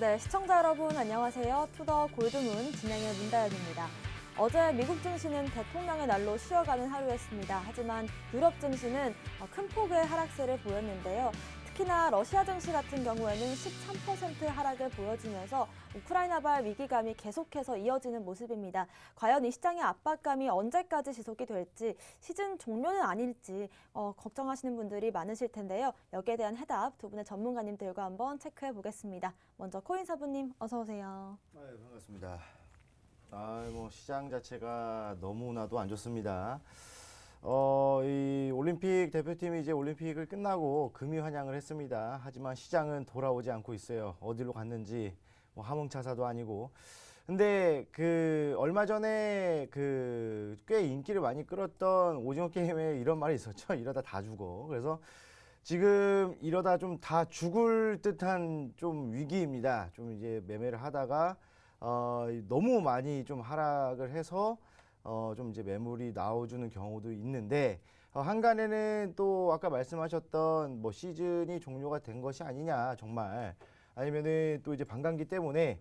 네, 시청자 여러분 안녕하세요. 투더 골드문 진행의 문다연입니다. 어제 미국 증시는 대통령의 날로 쉬어가는 하루였습니다. 하지만 유럽 증시는 큰 폭의 하락세를 보였는데요. 특히나 러시아 증시 같은 경우에는 13% 하락을 보여주면서 우크라이나발 위기감이 계속해서 이어지는 모습입니다. 과연 이 시장의 압박감이 언제까지 지속이 될지, 시즌 종료는 아닐지 걱정하시는 분들이 많으실 텐데요. 여기에 대한 해답 두 분의 전문가님들과 한번 체크해 보겠습니다. 먼저 코인사부님 어서 오세요. 네, 반갑습니다. 시장 자체가 너무나도 안 좋습니다. 이 올림픽 대표팀이 이제 올림픽을 끝나고 금이 환영을 했습니다. 하지만 시장은 돌아오지 않고 있어요. 어디로 갔는지 화물차사도 아니고. 근데 얼마 전에 꽤 인기를 많이 끌었던 오징어 게임에 이런 말이 있었죠. 이러다 다 죽어. 그래서 지금 이러다 좀 다 죽을 듯한 좀 위기입니다. 좀 이제 매매를 하다가 너무 많이 좀 하락을 해서 좀 이제 매물이 나와주는 경우도 있는데, 한간에는 또 아까 말씀하셨던 시즌이 종료가 된 것이 아니냐, 정말. 아니면은 또 이제 반감기 때문에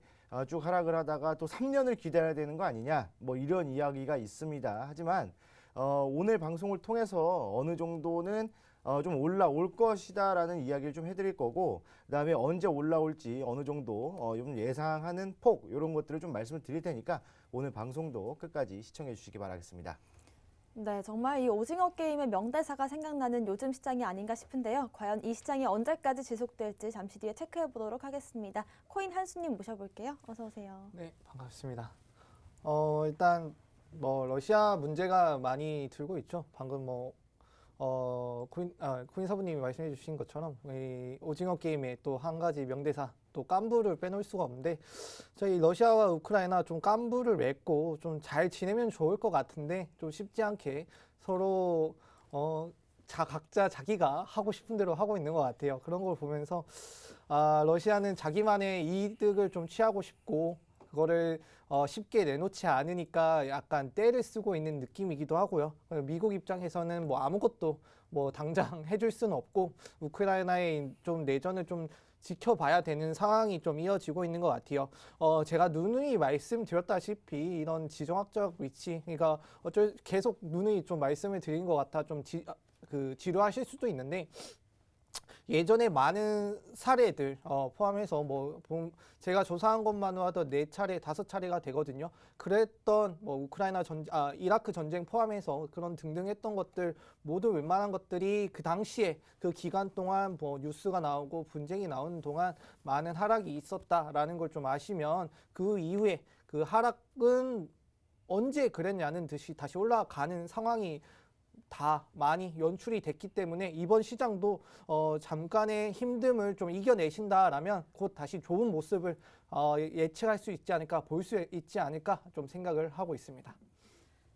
쭉 하락을 하다가 또 3년을 기다려야 되는 거 아니냐, 이런 이야기가 있습니다. 하지만 오늘 방송을 통해서 어느 정도는 좀 올라올 것이다라는 이야기를 좀 해드릴 거고, 그다음에 언제 올라올지 어느 정도 좀 예상하는 폭 이런 것들을 좀 말씀을 드릴 테니까 오늘 방송도 끝까지 시청해 주시기 바라겠습니다. 네, 정말 이 오징어 게임의 명대사가 생각나는 요즘 시장이 아닌가 싶은데요. 과연 이 시장이 언제까지 지속될지 잠시 뒤에 체크해 보도록 하겠습니다. 코인 한수님 모셔볼게요. 어서 오세요. 네, 반갑습니다. 일단 러시아 문제가 많이 들고 있죠. 방금 코인 사부님이 말씀해 주신 것처럼 이 오징어 게임의 또 한 가지 명대사, 또 깐부를 빼놓을 수가 없는데, 저희 러시아와 우크라이나 좀 깐부를 맺고 좀 잘 지내면 좋을 것 같은데 좀 쉽지 않게 서로 각자 자기가 하고 싶은 대로 하고 있는 것 같아요. 그런 걸 보면서 러시아는 자기만의 이득을 좀 취하고 싶고, 그거를 쉽게 내놓지 않으니까 약간 떼를 쓰고 있는 느낌이기도 하고요. 미국 입장에서는 아무것도 당장 해줄 수는 없고, 우크라이나의 좀 내전을 좀 지켜봐야 되는 상황이 좀 이어지고 있는 것 같아요. 제가 누누이 말씀드렸다시피 이런 지정학적 위치, 그러니까 계속 누누이 좀 말씀을 드린 것 같아 좀 지루하실 수도 있는데, 예전에 많은 사례들 포함해서 제가 조사한 것만으로 하도 4차례, 5차례가 되거든요. 그랬던 우크라이나 이라크 전쟁 포함해서 그런 등등 했던 것들 모두 웬만한 것들이 그 당시에 그 기간 동안 뉴스가 나오고 분쟁이 나오는 동안 많은 하락이 있었다라는 걸 좀 아시면, 그 이후에 그 하락은 언제 그랬냐는 듯이 다시 올라가는 상황이 다 많이 연출이 됐기 때문에, 이번 시장도 잠깐의 힘듦을 좀 이겨내신다라면 곧 다시 좋은 모습을 예측할 수 있지 않을까, 볼 수 있지 않을까 좀 생각을 하고 있습니다.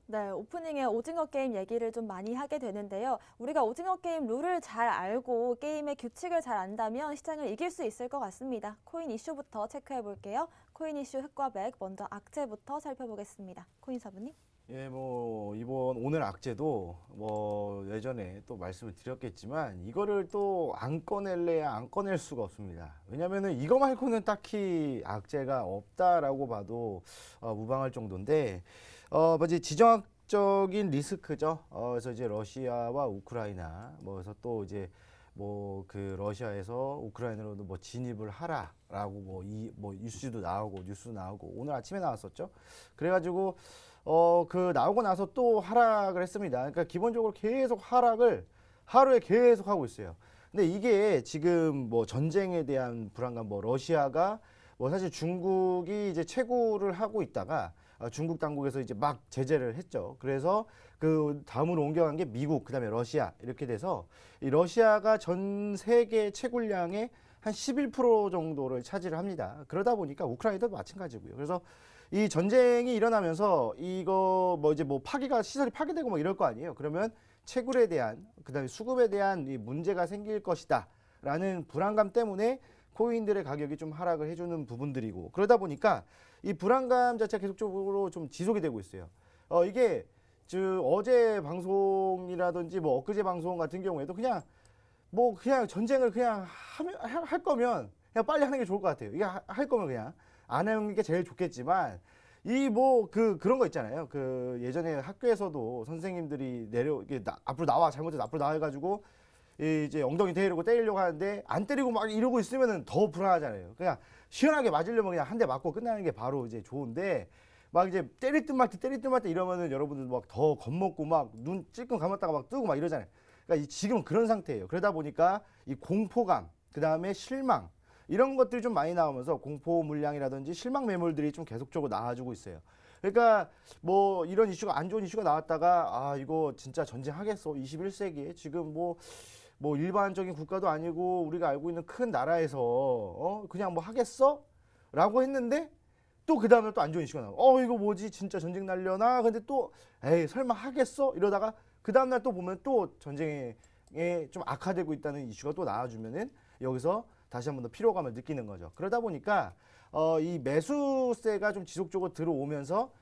네, 오프닝에 오징어 게임 얘기를 좀 많이 하게 되는데요. 우리가 오징어 게임 룰을 잘 알고 게임의 규칙을 잘 안다면 시장을 이길 수 있을 것 같습니다. 코인 이슈부터 체크해 볼게요. 코인 이슈 흑과 백, 먼저 악재부터 살펴보겠습니다. 코인 사부님. 예, 오늘 악재도 예전에 또 말씀을 드렸겠지만, 이거를 또 안 꺼낼래야 안 꺼낼 수가 없습니다. 왜냐면은 이거 말고는 딱히 악재가 없다라고 봐도 무방할 정도인데, 이제 지정학적인 리스크죠. 그래서 이제 러시아와 우크라이나, 그래서 또 이제 러시아에서 우크라이나로도 진입을 하라라고 뉴스도 나오고 오늘 아침에 나왔었죠. 그래가지고 나오고 나서 또 하락을 했습니다. 그러니까 기본적으로 계속 하락을 하루에 계속 하고 있어요. 근데 이게 지금 전쟁에 대한 불안감, 러시아가 사실 중국이 이제 채굴을 하고 있다가 중국 당국에서 이제 막 제재를 했죠. 그래서 그 다음으로 옮겨간 게 미국, 그다음에 러시아 이렇게 돼서 이 러시아가 전 세계 채굴량의 한 11% 정도를 차지를 합니다. 그러다 보니까 우크라이나도 마찬가지고요. 그래서 이 전쟁이 일어나면서 이거 시설이 파괴되고 이럴 거 아니에요. 그러면 채굴에 대한, 그다음에 수급에 대한 이 문제가 생길 것이다라는 불안감 때문에 코인들의 가격이 좀 하락을 해주는 부분들이고, 그러다 보니까 이 불안감 자체가 계속적으로 좀 지속이 되고 있어요. 이게 어제 방송이라든지 엊그제 방송 같은 경우에도 그냥 전쟁을 그냥 할 거면 그냥 빨리 하는 게 좋을 것 같아요. 이게 할 거면 그냥 안 하는 게 제일 좋겠지만 이 뭐 그런 거 있잖아요. 그 예전에 학교에서도 선생님들이 이게 앞으로 나와 잘못해서 앞으로 나와 가지고 이제 엉덩이 대려고 때리려고 하는데 안 때리고 막 이러고 있으면은 더 불안하잖아요. 그냥 시원하게 맞으려면 그냥 한 대 맞고 끝나는 게 바로 이제 좋은데 막 이제 때릴 듯 말 듯 이러면은 여러분들 막 더 겁먹고 막 눈 찔끔 감았다가 막 뜨고 막 이러잖아요. 그러니까 지금은 그런 상태예요. 그러다 보니까 이 공포감, 그 다음에 실망 이런 것들이 좀 많이 나오면서 공포 물량이라든지 실망 매물들이 좀 계속적으로 나와주고 있어요. 그러니까 뭐 이런 이슈가 안 좋은 이슈가 나왔다가 아 이거 진짜 전쟁하겠어 21세기에 지금 뭐 일반적인 국가도 아니고 우리가 알고 있는 큰 나라에서 그냥 뭐 하겠어? 라고 했는데 또 그 다음에 또 안 좋은 이슈가 나오고 이거 뭐지 진짜 전쟁 날려나? 근데 또 에이 설마 하겠어? 이러다가 그 다음날 또 보면 또 전쟁에 좀 악화되고 있다는 이슈가 또 나와주면은 여기서 다시 한 번 더 피로감을 느끼는 거죠. 그러다 보니까 이 매수세가 좀 지속적으로 들어오면서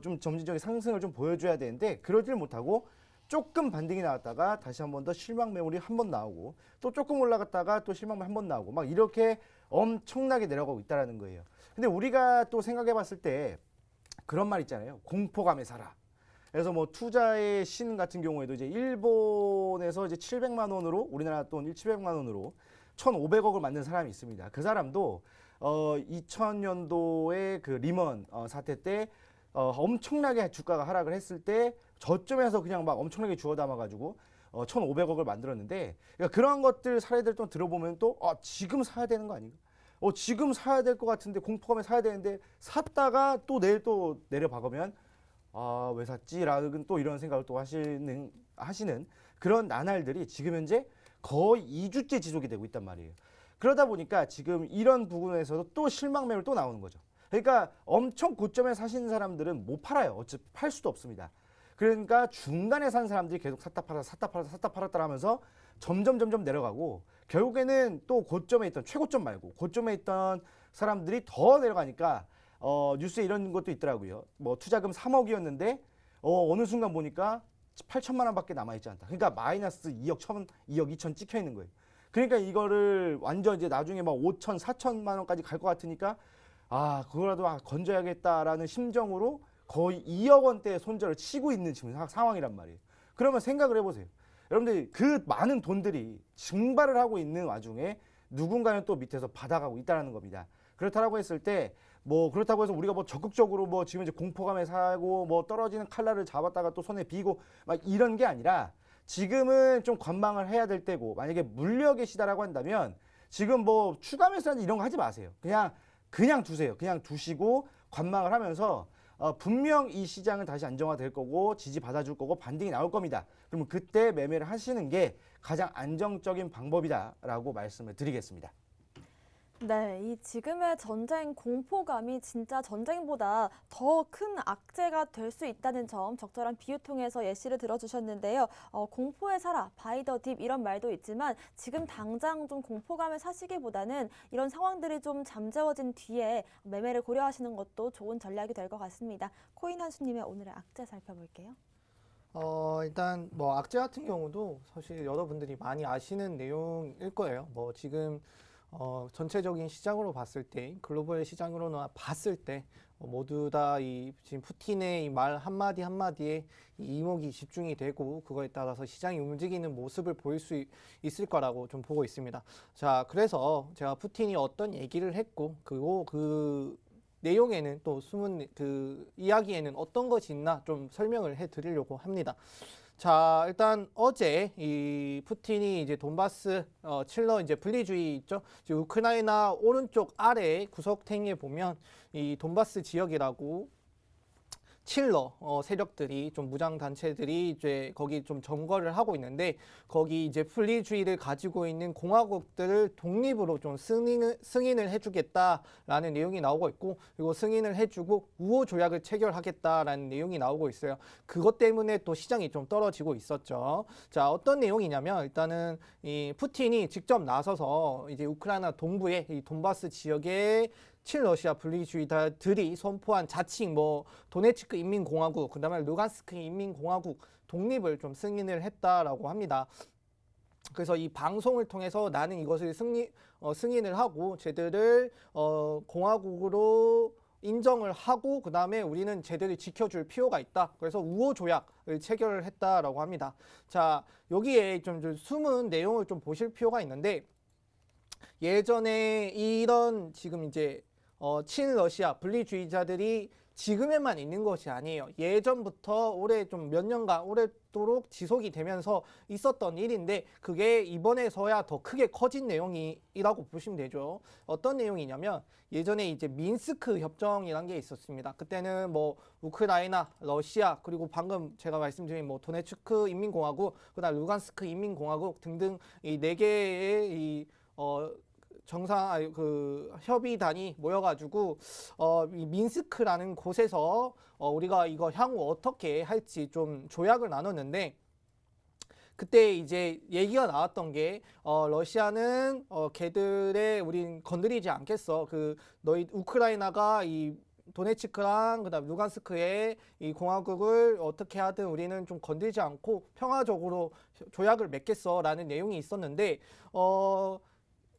좀 점진적인 상승을 좀 보여줘야 되는데 그러질 못하고 조금 반등이 나왔다가 다시 한 번 더 실망 매물이 한 번 나오고 또 조금 올라갔다가 또 실망 한 번 나오고 막 이렇게 엄청나게 내려가고 있다라는 거예요. 근데 우리가 또 생각해 봤을 때 그런 말 있잖아요. 공포감에 살아. 그래서 뭐 투자의 신 같은 경우에도 이제 일본에서 이제 700만 원으로 우리나라 돈 700만 원으로 1,500억을 만든 사람이 있습니다. 그 사람도 2000년도에 그 리먼 사태 때 엄청나게 주가가 하락을 했을 때 저점에서 그냥 막 엄청나게 주워 담아가지고 1,500억을 만들었는데 그러니까 그런 것들 사례들 또 들어보면 또 지금 사야 되는 거 아닌가? 지금 사야 될 것 같은데 공포감에 사야 되는데 샀다가 또 내일 또 내려박으면 왜 샀지라는 또 이런 생각을 또 하시는 그런 나날들이 지금 현재 거의 2주째 지속이 되고 있단 말이에요. 그러다 보니까 지금 이런 부분에서도 또 실망 매물 또 나오는 거죠. 그러니까 엄청 고점에 사신 사람들은 못 팔아요. 어차피 팔 수도 없습니다. 그러니까 중간에 산 사람들이 계속 샀다 팔았다 하면서 점점 내려가고 결국에는 또 고점에 있던 최고점 말고 고점에 있던 사람들이 더 내려가니까 뉴스에 이런 것도 있더라고요. 뭐 투자금 3억이었는데 어느 순간 보니까 8천만 원밖에 남아있지 않다. 그러니까 마이너스 2억 2천 찍혀 있는 거예요. 그러니까 이거를 완전 이제 나중에 막 5천, 4천만 원까지 갈 것 같으니까 그거라도 건져야겠다라는 심정으로 거의 2억 원대의 손절을 치고 있는 지금 상황이란 말이에요. 그러면 생각을 해보세요. 여러분들 그 많은 돈들이 증발을 하고 있는 와중에 누군가는 또 밑에서 받아가고 있다는 겁니다. 그렇다고 했을 때 그렇다고 해서 우리가 적극적으로 지금 이제 공포감에 사고 떨어지는 칼날을 잡았다가 또 손에 비고 막 이런 게 아니라 지금은 좀 관망을 해야 될 때고 만약에 물려 계시다라고 한다면 지금 추가 매수하는 이런 거 하지 마세요. 그냥 두세요. 그냥 두시고 관망을 하면서 분명 이 시장은 다시 안정화될 거고 지지 받아줄 거고 반등이 나올 겁니다. 그러면 그때 매매를 하시는 게 가장 안정적인 방법이다라고 말씀을 드리겠습니다. 네, 이 지금의 전쟁 공포감이 진짜 전쟁보다 더 큰 악재가 될 수 있다는 점 적절한 비유 통해서 예시를 들어주셨는데요. 공포에 살아, 바이 더 딥 이런 말도 있지만 지금 당장 좀 공포감을 사시기보다는 이런 상황들이 좀 잠재워진 뒤에 매매를 고려하시는 것도 좋은 전략이 될 것 같습니다. 코인 한수님의 오늘의 악재 살펴볼게요. 일단 악재 같은 경우도 사실 여러분들이 많이 아시는 내용일 거예요. 지금 전체적인 시장으로 봤을 때, 글로벌 시장으로 봤을 때, 모두 다 지금 푸틴의 이 말 한마디 한마디에 이 이목이 집중이 되고, 그거에 따라서 시장이 움직이는 모습을 보일 수 있을 거라고 좀 보고 있습니다. 자, 그래서 제가 푸틴이 어떤 얘기를 했고, 그리고 그 내용에는 또 숨은 그 이야기에는 어떤 것이 있나 좀 설명을 해 드리려고 합니다. 자, 일단 어제 이 푸틴이 이제 돈바스 칠러 이제 분리주의 있죠. 이제 우크라이나 오른쪽 아래 구석탱이에 보면 이 돈바스 지역이라고 칠러 세력들이 좀 무장 단체들이 이제 거기 좀 점거를 하고 있는데 거기 이제 분리주의를 가지고 있는 공화국들을 독립으로 좀 승인을 해주겠다라는 내용이 나오고 있고 그리고 승인을 해주고 우호 조약을 체결하겠다라는 내용이 나오고 있어요. 그것 때문에 또 시장이 좀 떨어지고 있었죠. 자, 어떤 내용이냐면 일단은 이 푸틴이 직접 나서서 이제 우크라이나 동부의 이 돈바스 지역에 친러시아 분리주의자들이 선포한 자칭 도네츠크 인민공화국, 그다음에 루간스크 인민공화국 독립을 좀 승인을 했다라고 합니다. 그래서 이 방송을 통해서 나는 이것을 승인을 하고 쟤들을 공화국으로 인정을 하고 그 다음에 우리는 쟤들을 지켜줄 필요가 있다. 그래서 우호 조약을 체결을 했다라고 합니다. 자, 여기에 좀 숨은 내용을 좀 보실 필요가 있는데 예전에 이런 지금 이제 친러시아 분리주의자들이 지금에만 있는 것이 아니에요. 예전부터 올해 좀 몇 년간 오랫도록 지속이 되면서 있었던 일인데 그게 이번에서야 더 크게 커진 내용이라고 보시면 되죠. 어떤 내용이냐면 예전에 이제 민스크 협정이라는 게 있었습니다. 그때는 뭐 우크라이나, 러시아 그리고 방금 제가 말씀드린 뭐 도네츠크 인민공화국, 그다음 루간스크 인민공화국 등등 이 네 개의 이 협의단이 모여가지고 이 민스크라는 곳에서 우리가 이거 향후 어떻게 할지 좀 조약을 나눴는데 그때 이제 얘기가 나왔던 게 러시아는 걔들의 우린 건드리지 않겠어. 너희 우크라이나가 이 도네츠크랑 그다음 루간스크의 이 공화국을 어떻게 하든 우리는 좀 건들지 않고 평화적으로 조약을 맺겠어라는 내용이 있었는데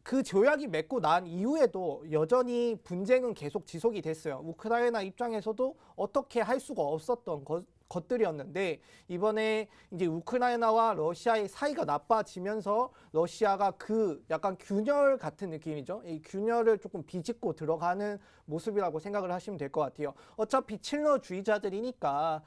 그 조약이 맺고 난 이후에도 여전히 분쟁은 계속 지속이 됐어요. 우크라이나 입장에서도 어떻게 할 수가 없었던 것들이었는데 이번에 이제 우크라이나와 러시아의 사이가 나빠지면서 러시아가 그 약간 균열 같은 느낌이죠. 이 균열을 조금 비집고 들어가는 모습이라고 생각을 하시면 될 것 같아요. 어차피 친러주의자들이니까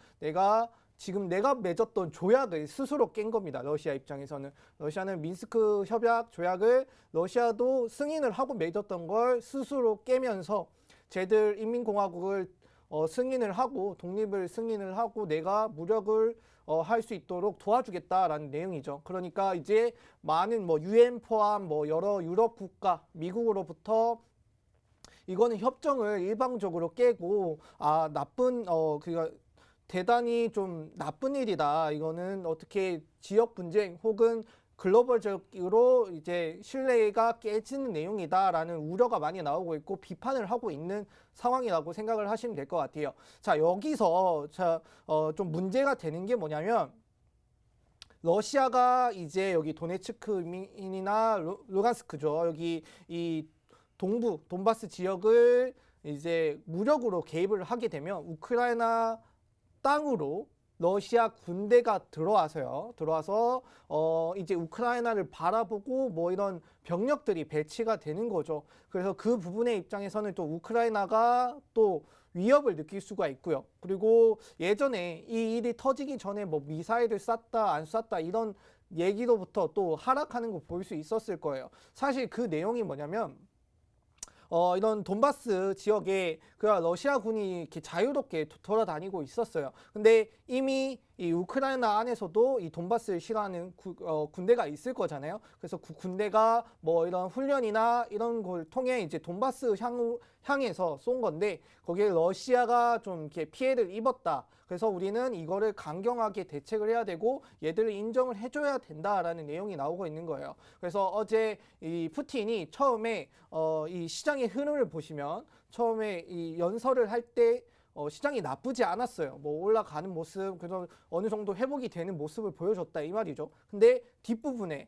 지금 내가 맺었던 조약을 스스로 깬 겁니다. 러시아 입장에서는. 러시아는 민스크 협약 조약을 러시아도 승인을 하고 맺었던 걸 스스로 깨면서 쟤들 인민공화국을 승인을 하고 독립을 승인을 하고 내가 무력을 할 수 있도록 도와주겠다라는 내용이죠. 그러니까 이제 많은 뭐 UN 포함 뭐 여러 유럽 국가, 미국으로부터 이거는 협정을 일방적으로 깨고 그러니까 대단히 좀 나쁜 일이다. 이거는 어떻게 지역 분쟁 혹은 글로벌적으로 이제 신뢰가 깨지는 내용이다라는 우려가 많이 나오고 있고 비판을 하고 있는 상황이라고 생각을 하시면 될 것 같아요. 자, 여기서 좀 문제가 되는 게 뭐냐면 러시아가 이제 여기 도네츠크인이나 루간스크죠. 여기 이 동부 돈바스 지역을 이제 무력으로 개입을 하게 되면 우크라이나 땅으로 러시아 군대가 들어와서 이제 우크라이나를 바라보고 뭐 이런 병력들이 배치가 되는 거죠. 그래서 그 부분의 입장에서는 또 우크라이나가 또 위협을 느낄 수가 있고요. 그리고 예전에 이 일이 터지기 전에 뭐 미사일을 쐈다 안 쐈다 이런 얘기로부터 또 하락하는 거 볼 수 있었을 거예요. 사실 그 내용이 뭐냐면 이런 돈바스 지역에 그 러시아군이 이렇게 자유롭게 돌아다니고 있었어요. 근데 이미 이 우크라이나 안에서도 이 돈바스를 싫어하는 군대가 있을 거잖아요. 그래서 그 군대가 뭐 이런 훈련이나 이런 걸 통해 이제 돈바스 향해서 쏜 건데 거기에 러시아가 좀 이렇게 피해를 입었다. 그래서 우리는 이거를 강경하게 대책을 해야 되고 얘들을 인정을 해줘야 된다라는 내용이 나오고 있는 거예요. 그래서 어제 이 푸틴이 처음에 이 시장의 흐름을 보시면 처음에 이 연설을 할 때 시장이 나쁘지 않았어요. 뭐 올라가는 모습, 그래서 어느 정도 회복이 되는 모습을 보여줬다 이 말이죠. 근데 뒷부분에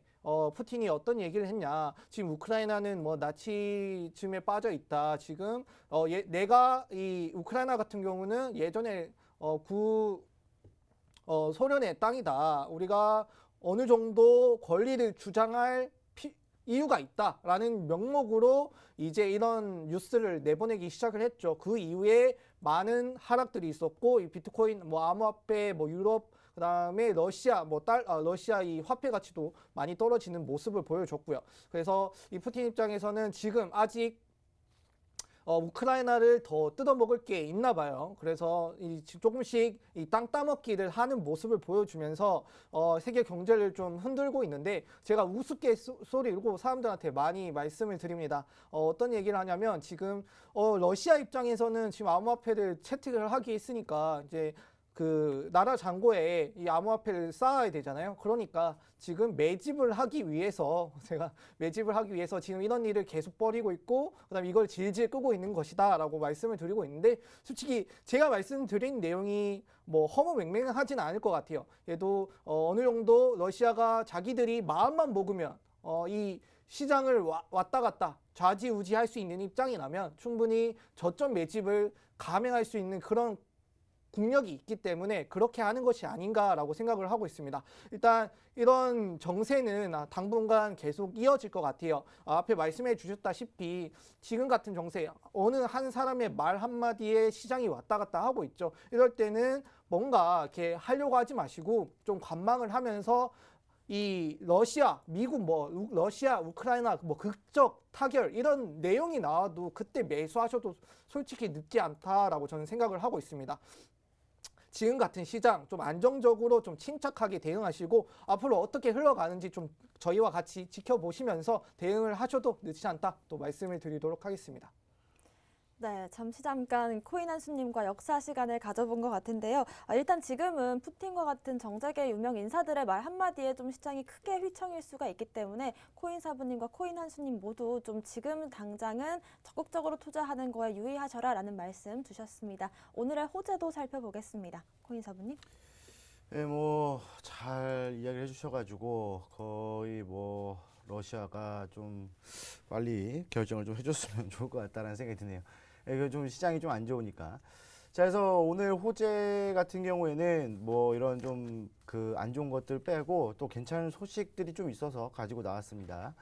푸틴이 어떤 얘기를 했냐? 지금 우크라이나는 뭐 나치즘에 빠져 있다. 지금 내가 이 우크라이나 같은 경우는 예전에 소련의 땅이다. 우리가 어느 정도 권리를 주장할 이유가 있다라는 명목으로 이제 이런 뉴스를 내보내기 시작을 했죠. 그 이후에 많은 하락들이 있었고 이 비트코인, 뭐 암호화폐, 뭐 유럽, 그다음에 러시아, 러시아 이 화폐 가치도 많이 떨어지는 모습을 보여줬고요. 그래서 이 푸틴 입장에서는 지금 아직 우크라이나를 더 뜯어먹을 게 있나 봐요. 그래서 조금씩 이 땅 따먹기를 하는 모습을 보여주면서 세계 경제를 좀 흔들고 있는데 제가 우스갯소리로 사람들한테 많이 말씀을 드립니다. 어떤 얘기를 하냐면 지금 러시아 입장에서는 지금 암호화폐를 채택을 하기 있으니까 이제 그 나라 잔고에 이 암호화폐를 쌓아야 되잖아요. 그러니까 지금 매집을 하기 위해서 제가 매집을 하기 위해서 지금 이런 일을 계속 벌이고 있고 그다음에 이걸 질질 끄고 있는 것이다라고 말씀을 드리고 있는데 솔직히 제가 말씀드린 내용이 뭐 허무맹맹하진 않을 것 같아요. 얘도 어느 정도 러시아가 자기들이 마음만 먹으면 이 시장을 왔다 갔다 좌지우지할 수 있는 입장이라면 충분히 저점 매집을 감행할 수 있는 그런 국력이 있기 때문에 그렇게 하는 것이 아닌가라고 생각을 하고 있습니다. 일단 이런 정세는 당분간 계속 이어질 것 같아요. 앞에 말씀해 주셨다시피 지금 같은 정세 어느 한 사람의 말 한마디에 시장이 왔다 갔다 하고 있죠. 이럴 때는 뭔가 이렇게 하려고 하지 마시고 좀 관망을 하면서 이 러시아, 미국 러시아, 우크라이나 극적 타결 이런 내용이 나와도 그때 매수하셔도 솔직히 늦지 않다라고 저는 생각을 하고 있습니다. 지금 같은 시장 좀 안정적으로 좀 침착하게 대응하시고 앞으로 어떻게 흘러가는지 좀 저희와 같이 지켜보시면서 대응을 하셔도 늦지 않다 또 말씀을 드리도록 하겠습니다. 네, 잠깐 코인 한수님과 역사 시간을 가져본 것 같은데요. 일단 지금은 푸틴과 같은 전 세계 유명 인사들의 말 한마디에 좀 시장이 크게 휘청일 수가 있기 때문에 코인 사부님과 코인 한수님 모두 좀 지금 당장은 적극적으로 투자하는 거에 유의하셔라 라는 말씀 주셨습니다. 오늘의 호재도 살펴보겠습니다. 코인 사부님. 예, 뭐 잘 이야기를 해주셔가지고 거의 뭐 러시아가 좀 빨리 결정을 좀 해줬으면 좋을 것 같다라는 생각이 드네요. 이거 좀 시장이 좀 안 좋으니까. 자, 그래서 오늘 호재 같은 경우에는 뭐 이런 좀 그 안 좋은 것들 빼고 또 괜찮은 소식들이 좀 있어서 가지고 나왔습니다.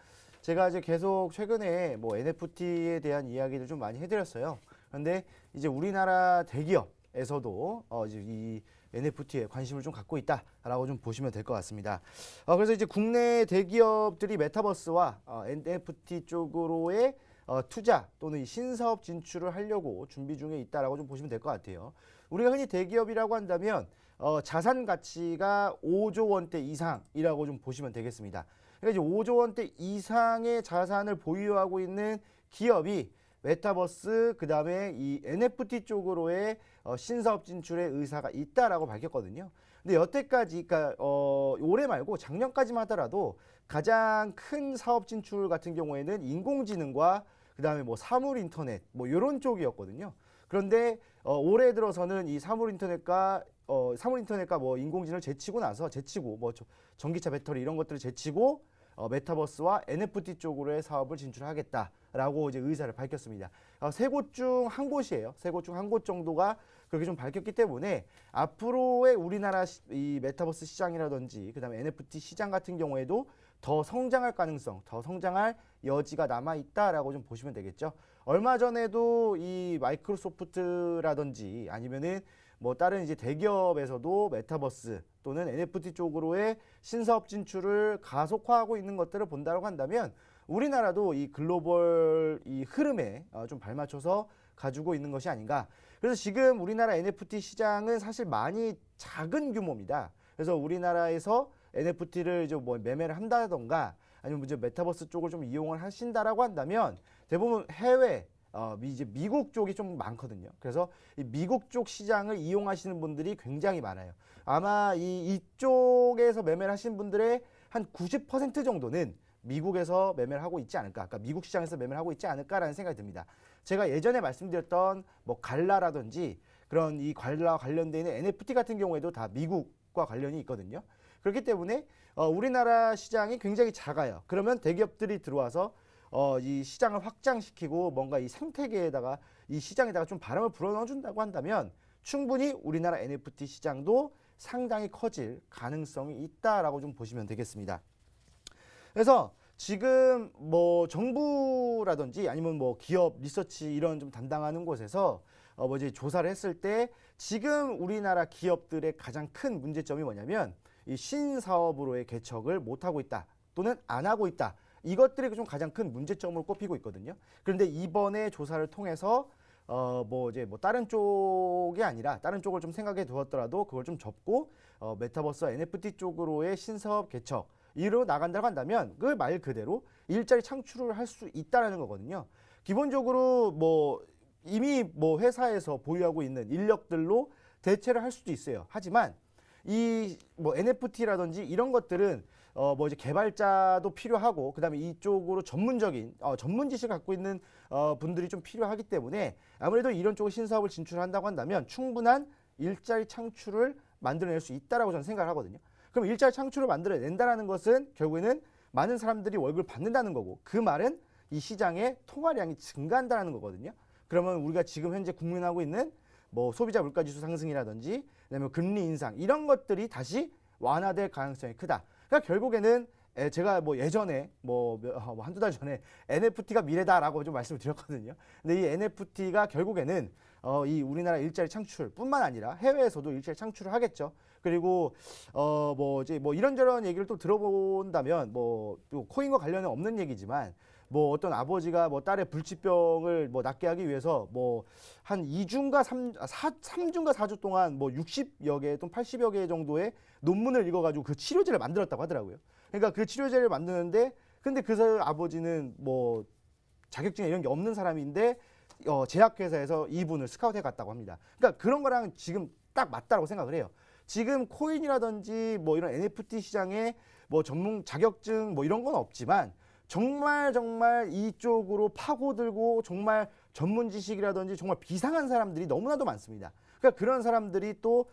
제가 이제 계속 최근에 뭐 NFT에 대한 이야기를 좀 많이 해드렸어요. 그런데 이제 우리나라 대기업에서도 이제 이 NFT에 관심을 좀 갖고 있다라고 좀 보시면 될 것 같습니다. 그래서 이제 국내 대기업들이 메타버스와 NFT 쪽으로의 투자 또는 이 신사업 진출을 하려고 준비 중에 있다라고 좀 보시면 될 것 같아요. 우리가 흔히 대기업이라고 한다면 자산 가치가 5조 원대 이상이라고 좀 보시면 되겠습니다. 그러니까 이제 5조 원대 이상의 자산을 보유하고 있는 기업이 메타버스 그다음에 이 NFT 쪽으로의 신사업 진출의 의사가 있다라고 밝혔거든요. 근데 여태까지 그러니까 올해 말고 작년까지만 하더라도 가장 큰 사업 진출 같은 경우에는 인공지능과 그다음에 뭐 사물 인터넷 뭐 이런 쪽이었거든요. 그런데 올해 들어서는 이 사물 인터넷과 뭐 인공지능을 제치고 뭐 전기차 배터리 이런 것들을 제치고 메타버스와 NFT 쪽으로의 사업을 진출하겠다라고 이제 의사를 밝혔습니다. 세 곳 중 한 곳이에요. 세 곳 중 한 곳 정도가 그렇게 좀 밝혔기 때문에 앞으로의 우리나라 이 메타버스 시장이라든지 그다음에 NFT 시장 같은 경우에도 더 성장할 가능성, 더 성장할 여지가 남아 있다라고 좀 보시면 되겠죠. 얼마 전에도 이 마이크로소프트라든지 아니면은 뭐 다른 이제 대기업에서도 메타버스 또는 NFT 쪽으로의 신사업 진출을 가속화하고 있는 것들을 본다고 한다면 우리나라도 이 글로벌 이 흐름에 좀 발맞춰서 가지고 있는 것이 아닌가. 그래서 지금 우리나라 NFT 시장은 사실 많이 작은 규모입니다. 그래서 우리나라에서 NFT를 이제 뭐 매매를 한다던가 아니면 이제 메타버스 쪽을 좀 이용을 하신다라고 한다면 대부분 해외 이제 미국 쪽이 좀 많거든요. 그래서 이 미국 쪽 시장을 이용하시는 분들이 굉장히 많아요. 아마 이쪽에서 매매를 하신 분들의 한 90% 정도는 미국에서 매매를 하고 있지 않을까. 그러니까 미국 시장에서 매매를 하고 있지 않을까라는 생각이 듭니다. 제가 예전에 말씀드렸던 뭐 갈라라든지 그런 이 갈라와 관련되어 있는 NFT 같은 경우에도 다 미국과 관련이 있거든요. 그렇기 때문에 우리나라 시장이 굉장히 작아요. 그러면 대기업들이 들어와서 이 시장을 확장시키고 뭔가 이 생태계에다가 이 시장에다가 좀 바람을 불어넣어준다고 한다면 충분히 우리나라 NFT 시장도 상당히 커질 가능성이 있다라고 좀 보시면 되겠습니다. 그래서 지금 뭐 정부라든지 아니면 뭐 기업 리서치 이런 좀 담당하는 곳에서 뭐 이제 조사를 했을 때 지금 우리나라 기업들의 가장 큰 문제점이 뭐냐면 이 신사업으로의 개척을 못하고 있다 또는 안 하고 있다. 이것들이 좀 가장 큰 문제점으로 꼽히고 있거든요. 그런데 이번에 조사를 통해서 뭐 이제 뭐 다른 쪽이 아니라 다른 쪽을 좀 생각해 두었더라도 그걸 좀 접고 메타버스와 NFT 쪽으로의 신사업 개척 이로 나간다고 한다면 그 말 그대로 일자리 창출을 할 수 있다라는 거거든요. 기본적으로 뭐 이미 뭐 회사에서 보유하고 있는 인력들로 대체를 할 수도 있어요. 하지만 이 뭐 NFT라든지 이런 것들은 뭐 이제 개발자도 필요하고 그다음에 이쪽으로 전문적인 전문 지식을 갖고 있는 분들이 좀 필요하기 때문에 아무래도 이런 쪽으로 신사업을 진출한다고 한다면 충분한 일자리 창출을 만들어낼 수 있다라고 저는 생각을 하거든요. 그럼 일자리 창출을 만들어낸다라는 것은 결국에는 많은 사람들이 월급을 받는다는 거고 그 말은 이 시장의 통화량이 증가한다는 거거든요. 그러면 우리가 지금 현재 국민하고 있는 뭐 소비자 물가지수 상승이라든지 그다음에 금리 인상 이런 것들이 다시 완화될 가능성이 크다. 그러니까 결국에는 제가 뭐 예전에 한두 달 전에 NFT가 미래다라고 좀 말씀을 드렸거든요. 근데 이 NFT가 결국에는 이 우리나라 일자리 창출뿐만 아니라 해외에서도 일자리 창출을 하겠죠. 그리고 뭐 이제 뭐 이런저런 얘기를 또 들어본다면 또 코인과 관련은 없는 얘기지만 뭐 어떤 아버지가 뭐 딸의 불치병을 뭐 낫게 하기 위해서 뭐 한 2주인가 3주인가 4주 동안 뭐 60여 개 또는 80여 개 정도의 논문을 읽어가지고 그 치료제를 만들었다고 하더라고요. 그러니까 그 치료제를 만드는데 근데 그 아버지는 뭐 자격증 이런 게 없는 사람인데 제약회사에서 이분을 스카우트해 갔다고 합니다. 그러니까 그런 거랑 지금 딱 맞다고 생각을 해요. 지금 코인이라든지 뭐 이런 NFT 시장에 뭐 전문 자격증 뭐 이런 건 없지만 정말 이쪽으로 파고들고 정말 전문 지식이라든지 정말 비상한 사람들이 너무나도 많습니다. 그러니까 그런 사람들이 또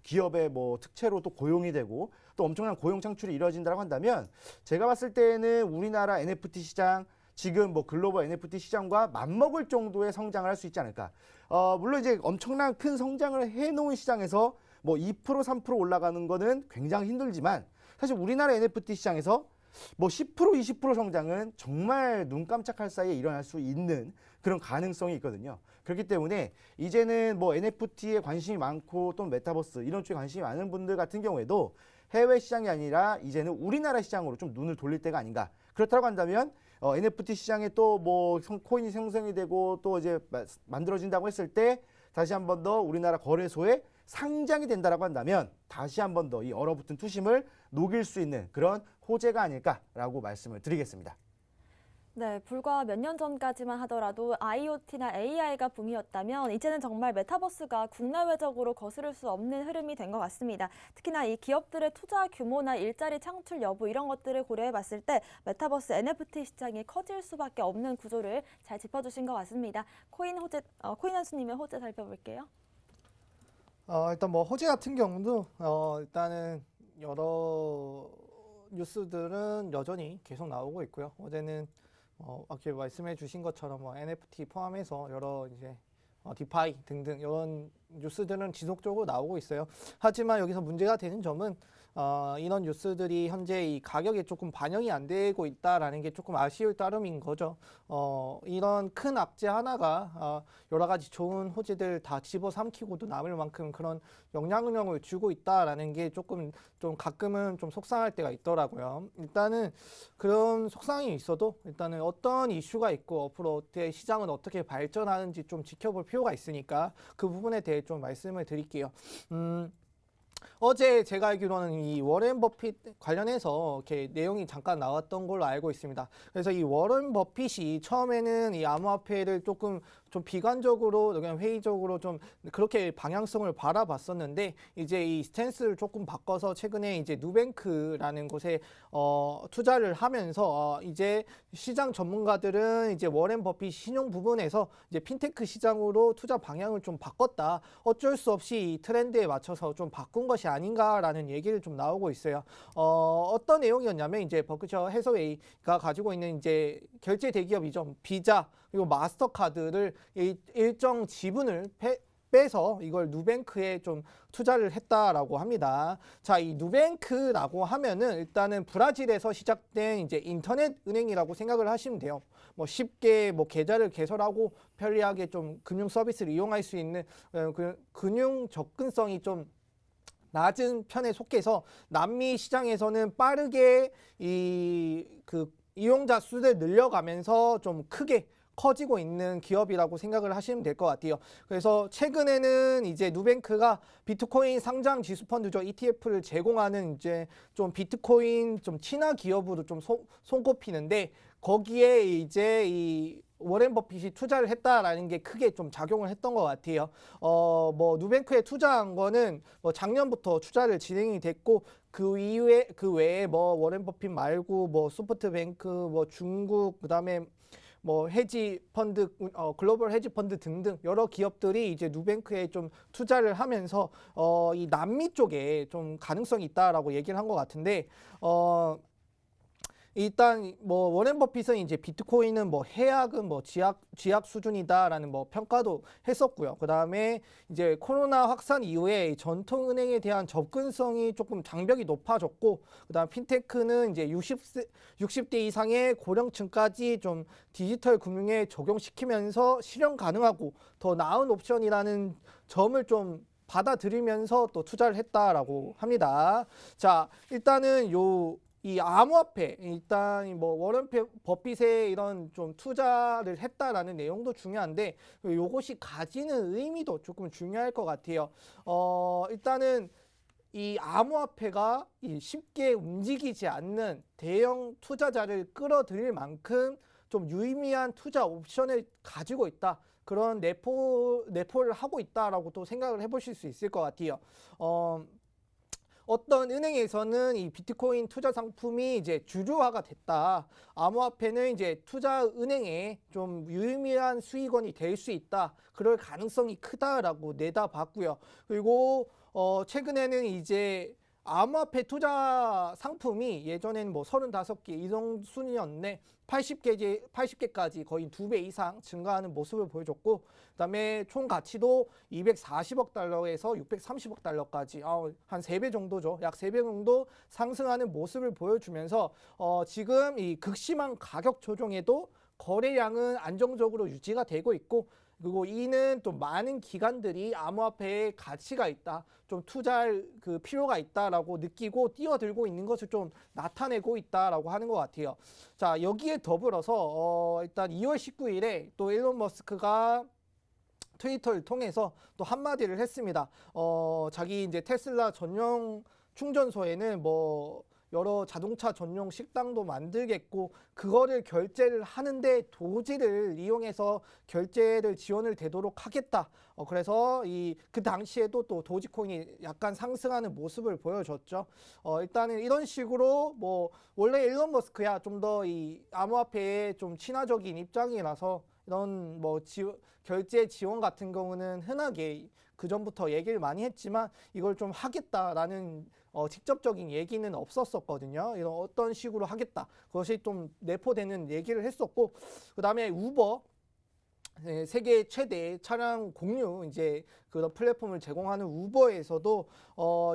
기업의 뭐 특채로 또 고용이 되고 또 엄청난 고용 창출이 이루어진다고 한다면 제가 봤을 때는 우리나라 NFT 시장 지금 뭐 글로벌 NFT 시장과 맞먹을 정도의 성장을 할 수 있지 않을까. 물론 이제 엄청난 큰 성장을 해놓은 시장에서 뭐 2% 3% 올라가는 거는 굉장히 힘들지만 사실 우리나라 NFT 시장에서 뭐 10% 20% 성장은 정말 눈 깜짝할 사이에 일어날 수 있는 그런 가능성이 있거든요. 그렇기 때문에 이제는 뭐 NFT에 관심이 많고 또 메타버스 이런 쪽에 관심이 많은 분들 같은 경우에도 해외 시장이 아니라 이제는 우리나라 시장으로 좀 눈을 돌릴 때가 아닌가. 그렇다고 한다면 NFT 시장에 또 뭐 코인이 생성이 되고 또 이제 만들어진다고 했을 때 다시 한 번 더 우리나라 거래소에 상장이 된다라고 한다면 다시 한 번 더 이 얼어붙은 투심을 녹일 수 있는 그런 호재가 아닐까라고 말씀을 드리겠습니다. 네, 불과 몇 년 전까지만 하더라도 IoT나 AI가 붐이었다면 이제는 정말 메타버스가 국내외적으로 거스를 수 없는 흐름이 된 것 같습니다. 특히나 이 기업들의 투자 규모나 일자리 창출 여부 이런 것들을 고려해 봤을 때 메타버스 NFT 시장이 커질 수밖에 없는 구조를 잘 짚어주신 것 같습니다. 코인 한수님의 호재 살펴볼게요. 일단 뭐 호재 같은 경우도 일단은 여러 뉴스들은 여전히 계속 나오고 있고요. 어제는 아까 말씀해 주신 것처럼 뭐 NFT 포함해서 여러 이제 디파이 등등 이런 뉴스들은 지속적으로 나오고 있어요. 하지만 여기서 문제가 되는 점은 이런 뉴스들이 현재 이 가격에 조금 반영이 안 되고 있다라는 게 조금 아쉬울 따름인 거죠. 이런 큰 악재 하나가 여러 가지 좋은 호재들 다 집어삼키고도 남을 만큼 그런 영향력을 주고 있다라는 게 조금 좀 가끔은 좀 속상할 때가 있더라고요. 일단은 그런 속상이 있어도 일단은 어떤 이슈가 있고 앞으로 시장은 어떻게 발전하는지 좀 지켜볼 필요가 있으니까 그 부분에 대해 좀 말씀을 드릴게요. 어제 제가 알기로는 이 워렌 버핏 관련해서 이렇게 내용이 잠깐 나왔던 걸로 알고 있습니다. 그래서 이 워렌 버핏이 처음에는 이 암호화폐를 조금 좀 비관적으로 그냥 회의적으로 좀 그렇게 방향성을 바라봤었는데 이제 이 스탠스를 조금 바꿔서 최근에 이제 누뱅크라는 곳에 투자를 하면서 이제 시장 전문가들은 이제 워렌 버핏 신용 부분에서 이제 핀테크 시장으로 투자 방향을 좀 바꿨다. 어쩔 수 없이 이 트렌드에 맞춰서 좀 바꾼 것이 아닌가라는 얘기를 좀 나오고 있어요. 어떤 내용이었냐면 이제 버크셔 해서웨이가 가지고 있는 이제 결제 대기업이죠. 비자 그리고 마스터카드를 일정 지분을 빼서 이걸 누뱅크에 좀 투자를 했다라고 합니다. 자, 이 누뱅크라고 하면은 일단은 브라질에서 시작된 이제 인터넷 은행이라고 생각을 하시면 돼요. 뭐 쉽게 뭐 계좌를 개설하고 편리하게 좀 금융 서비스를 이용할 수 있는 금융 접근성이 좀 낮은 편에 속해서 남미 시장에서는 빠르게 이용자 수를 늘려가면서 좀 크게 커지고 있는 기업이라고 생각을 하시면 될 것 같아요. 그래서 최근에는 이제 누뱅크가 비트코인 상장 지수 펀드죠. ETF를 제공하는 이제 좀 비트코인 좀 친화 기업으로 좀 손꼽히는데 거기에 이제 이 워렌 버핏이 투자를 했다라는 게 크게 좀 작용을 했던 것 같아요. 뭐 누뱅크에 투자한 거는 뭐 작년부터 투자를 진행이 됐고 그 이후에 그 외에 뭐 워렌 버핏 말고 뭐 소프트뱅크, 뭐 중국, 그다음에 뭐 헤지 펀드, 글로벌 헤지 펀드 등등 여러 기업들이 이제 누뱅크에 좀 투자를 하면서 이 남미 쪽에 좀 가능성이 있다라고 얘기를 한 것 같은데 일단 뭐 워렌 버핏은 이제 비트코인은 뭐 해약은 뭐 쥐약 수준이다라는 뭐 평가도 했었고요. 그다음에 이제 코로나 확산 이후에 전통 은행에 대한 접근성이 조금 장벽이 높아졌고, 그다음 핀테크는 이제 60대 이상의 고령층까지 좀 디지털 금융에 적용시키면서 실현 가능하고 더 나은 옵션이라는 점을 좀 받아들이면서 또 투자를 했다라고 합니다. 자, 일단은 이 암호화폐, 일단 뭐 워런 버핏의 이런 좀 투자를 했다라는 내용도 중요한데 요것이 가지는 의미도 조금 중요할 것 같아요. 일단은 이 암호화폐가 쉽게 움직이지 않는 대형 투자자를 끌어들일 만큼 좀 유의미한 투자 옵션을 가지고 있다. 그런 내포를 하고 있다라고 또 생각을 해보실 수 있을 것 같아요. 어떤 은행에서는 이 비트코인 투자 상품이 이제 주류화가 됐다. 암호화폐는 이제 투자 은행에 좀 유의미한 수익원이 될 수 있다. 그럴 가능성이 크다라고 내다봤고요. 그리고 최근에는 이제 암호화폐 투자 상품이 예전에는 뭐 35개 이동 순이었는데 80개까지 거의 2배 이상 증가하는 모습을 보여줬고, 그다음에 총 가치도 240억 달러에서 630억 달러까지 한 3배 정도죠. 약 3배 정도 상승하는 모습을 보여주면서 지금 이 극심한 가격 조정에도 거래량은 안정적으로 유지가 되고 있고, 그리고 이는 또 많은 기관들이 암호화폐에 가치가 있다, 좀 투자할 그 필요가 있다라고 느끼고 뛰어들고 있는 것을 좀 나타내고 있다라고 하는 것 같아요. 자, 여기에 더불어서 일단 2월 19일에 또 일론 머스크가 트위터를 통해서 또 한마디를 했습니다. 자기 이제 테슬라 전용 충전소에는 뭐 여러 자동차 전용 식당도 만들겠고, 그거를 결제를 하는데 도지를 이용해서 결제를 지원을 되도록 하겠다. 그래서 그 당시에도 또 도지코인이 약간 상승하는 모습을 보여줬죠. 일단은 이런 식으로 뭐 원래 일론 머스크야 좀 더 이 암호화폐에 좀 친화적인 입장이라서 이런 뭐 결제 지원 같은 경우는 흔하게 그 전부터 얘기를 많이 했지만 이걸 좀 하겠다라는 직접적인 얘기는 없었었거든요. 이런 어떤 식으로 하겠다, 그것이 좀 내포되는 얘기를 했었고, 그 다음에 우버, 세계 최대 차량 공유 이제 그런 플랫폼을 제공하는 우버에서도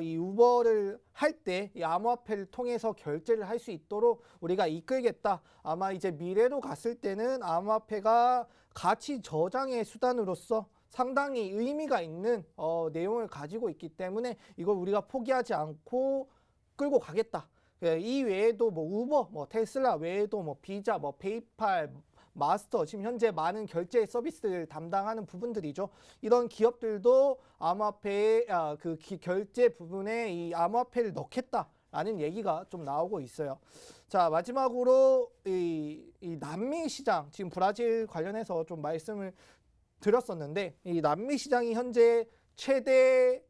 이 우버를 할 때 이 암호화폐를 통해서 결제를 할 수 있도록 우리가 이끌겠다. 아마 이제 미래로 갔을 때는 암호화폐가 가치 저장의 수단으로서 상당히 의미가 있는 내용을 가지고 있기 때문에 이걸 우리가 포기하지 않고 끌고 가겠다. 이 외에도 뭐 우버, 뭐 테슬라 외에도 뭐 비자, 뭐 페이팔, 마스터, 지금 현재 많은 결제 서비스를 담당하는 부분들이죠. 이런 기업들도 암호화폐의 결제 부분에 이 암호화폐를 넣겠다라는 얘기가 좀 나오고 있어요. 자, 마지막으로 이 남미 시장, 지금 브라질 관련해서 좀 말씀을 드렸었는데, 이 남미 시장이 현재 최대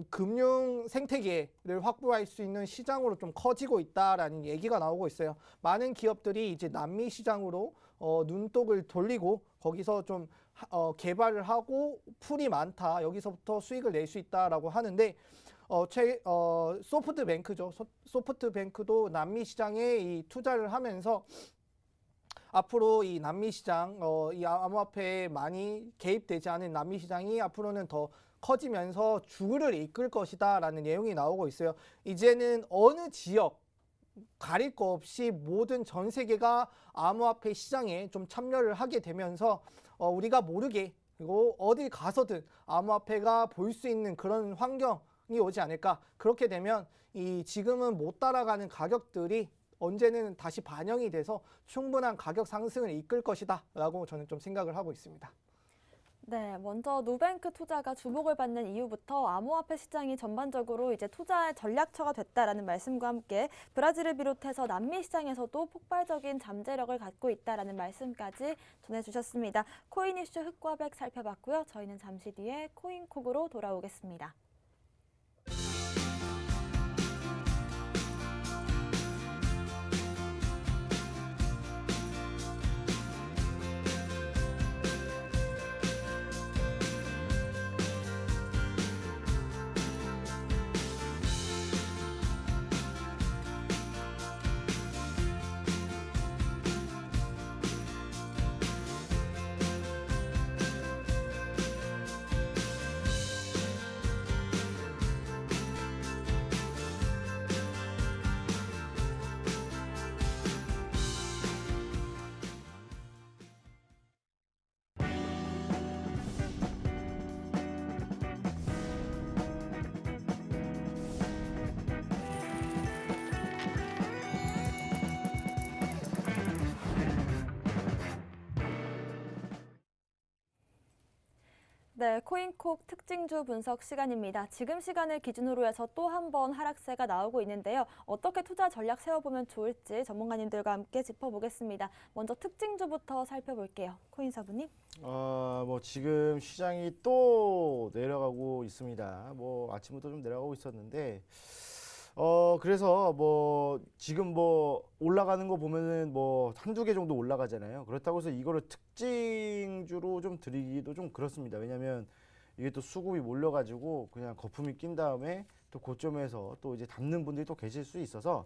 금융 생태계를 확보할 수 있는 시장으로 좀 커지고 있다라는 얘기가 나오고 있어요. 많은 기업들이 이제 남미 시장으로 눈독을 돌리고 거기서 좀 개발을 하고 풀이 많다, 여기서부터 수익을 낼 수 있다라고 하는데, 소프트뱅크죠. 소프트뱅크도 남미 시장에 이 투자를 하면서 앞으로 이 남미 시장, 이 암호화폐에 많이 개입되지 않은 남미 시장이 앞으로는 더 커지면서 주를 이끌 것이다 라는 내용이 나오고 있어요. 이제는 어느 지역 가릴 거 없이 모든 전 세계가 암호화폐 시장에 좀 참여를 하게 되면서 우리가 모르게, 그리고 어디 가서든 암호화폐가 보일 수 있는 그런 환경이 오지 않을까. 그렇게 되면 이 지금은 못 따라가는 가격들이 언제는 다시 반영이 돼서 충분한 가격 상승을 이끌 것이다 라고 저는 좀 생각을 하고 있습니다. 네, 먼저 누뱅크 투자가 주목을 받는 이후부터 암호화폐 시장이 전반적으로 이제 투자의 전략처가 됐다라는 말씀과 함께 브라질을 비롯해서 남미 시장에서도 폭발적인 잠재력을 갖고 있다라는 말씀까지 전해주셨습니다. 코인 이슈 흑과 백 살펴봤고요. 저희는 잠시 뒤에 코인콕으로 돌아오겠습니다. 네, 코인콕 특징주 분석 시간입니다. 지금 시간을 기준으로 해서 또 한 번 하락세가 나오고 있는데요. 어떻게 투자 전략 세워보면 좋을지 전문가님들과 함께 짚어보겠습니다. 먼저 특징주부터 살펴볼게요. 코인사부님. 뭐 지금 시장이 또 내려가고 있습니다. 뭐 아침부터 좀 내려가고 있었는데, 그래서 뭐 지금 뭐 올라가는 거 보면은 뭐 한두 개 정도 올라가잖아요. 그렇다고 해서 이거를 특징주로 좀 드리기도 좀 그렇습니다. 왜냐면 이게 또 수급이 몰려가지고 그냥 거품이 낀 다음에 또 고점에서 또 이제 담는 분들이 또 계실 수 있어서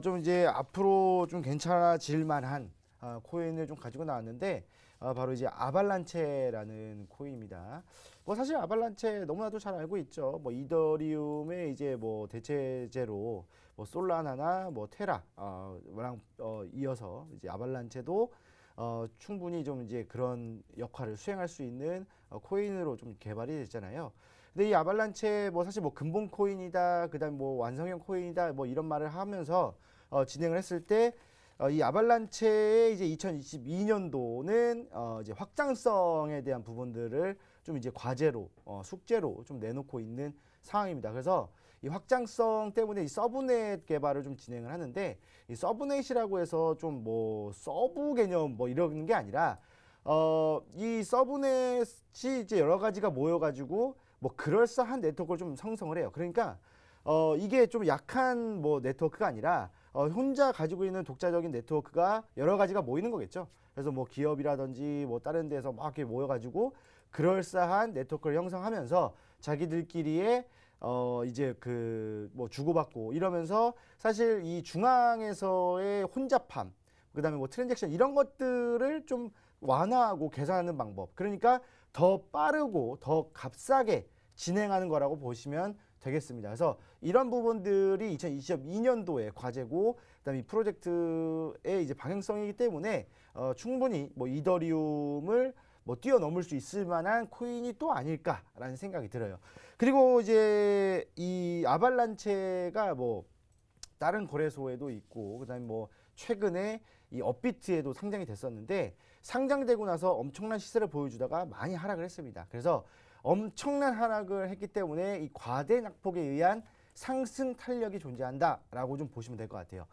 좀 이제 앞으로 좀 괜찮아질 만한 코인을 좀 가지고 나왔는데, 바로 이제 아발란체라는 코인입니다. 뭐 사실 아발란체 너무나도 잘 알고 있죠. 뭐 이더리움의 이제 뭐 대체제로 뭐 솔라나나 뭐 테라랑 이어서 이제 아발란체도 충분히 좀 이제 그런 역할을 수행할 수 있는 코인으로 좀 개발이 됐잖아요. 근데 이 아발란체 뭐 사실 뭐 근본 코인이다, 그다음 뭐 완성형 코인이다, 뭐 이런 말을 하면서 진행을 했을 때 이 아발란체의 이제 2022년도는 이제 확장성에 대한 부분들을 좀 이제 과제로 숙제로 좀 내놓고 있는 상황입니다. 그래서 이 확장성 때문에 이 서브넷 개발을 좀 진행을 하는데, 이 서브넷이라고 해서 좀 뭐 서브 개념 뭐 이런 게 아니라 이 서브넷이 이제 여러 가지가 모여가지고 뭐 그럴싸한 네트워크를 좀 형성을 해요. 그러니까 이게 좀 약한 뭐 네트워크가 아니라 혼자 가지고 있는 독자적인 네트워크가 여러 가지가 모이는 거겠죠. 그래서 뭐 기업이라든지 뭐 다른 데서 막 이렇게 모여가지고 그럴싸한 네트워크를 형성하면서 자기들끼리의 이제 그 뭐 주고받고 이러면서 사실 이 중앙에서의 혼잡함, 그다음에 뭐 트랜잭션 이런 것들을 좀 완화하고 개선하는 방법. 그러니까 더 빠르고 더 값싸게 진행하는 거라고 보시면 되겠습니다. 그래서 이런 부분들이 2022년도의 과제고, 그다음에 이 프로젝트의 이제 방향성이기 때문에 충분히 뭐 이더리움을 뭐 뛰어넘을 수 있을 만한 코인이 또 아닐까라는 생각이 들어요. 그리고 이제 이 아발란체가 뭐 다른 거래소에도 있고, 그다음에 뭐 최근에 이 업비트에도 상장이 됐었는데, 상장되고 나서 엄청난 시세를 보여주다가 많이 하락을 했습니다. 그래서 엄청난 하락을 했기 때문에 이 과대 낙폭에 의한 상승 탄력이 존재한다라고 좀 보시면 될 것 같아요.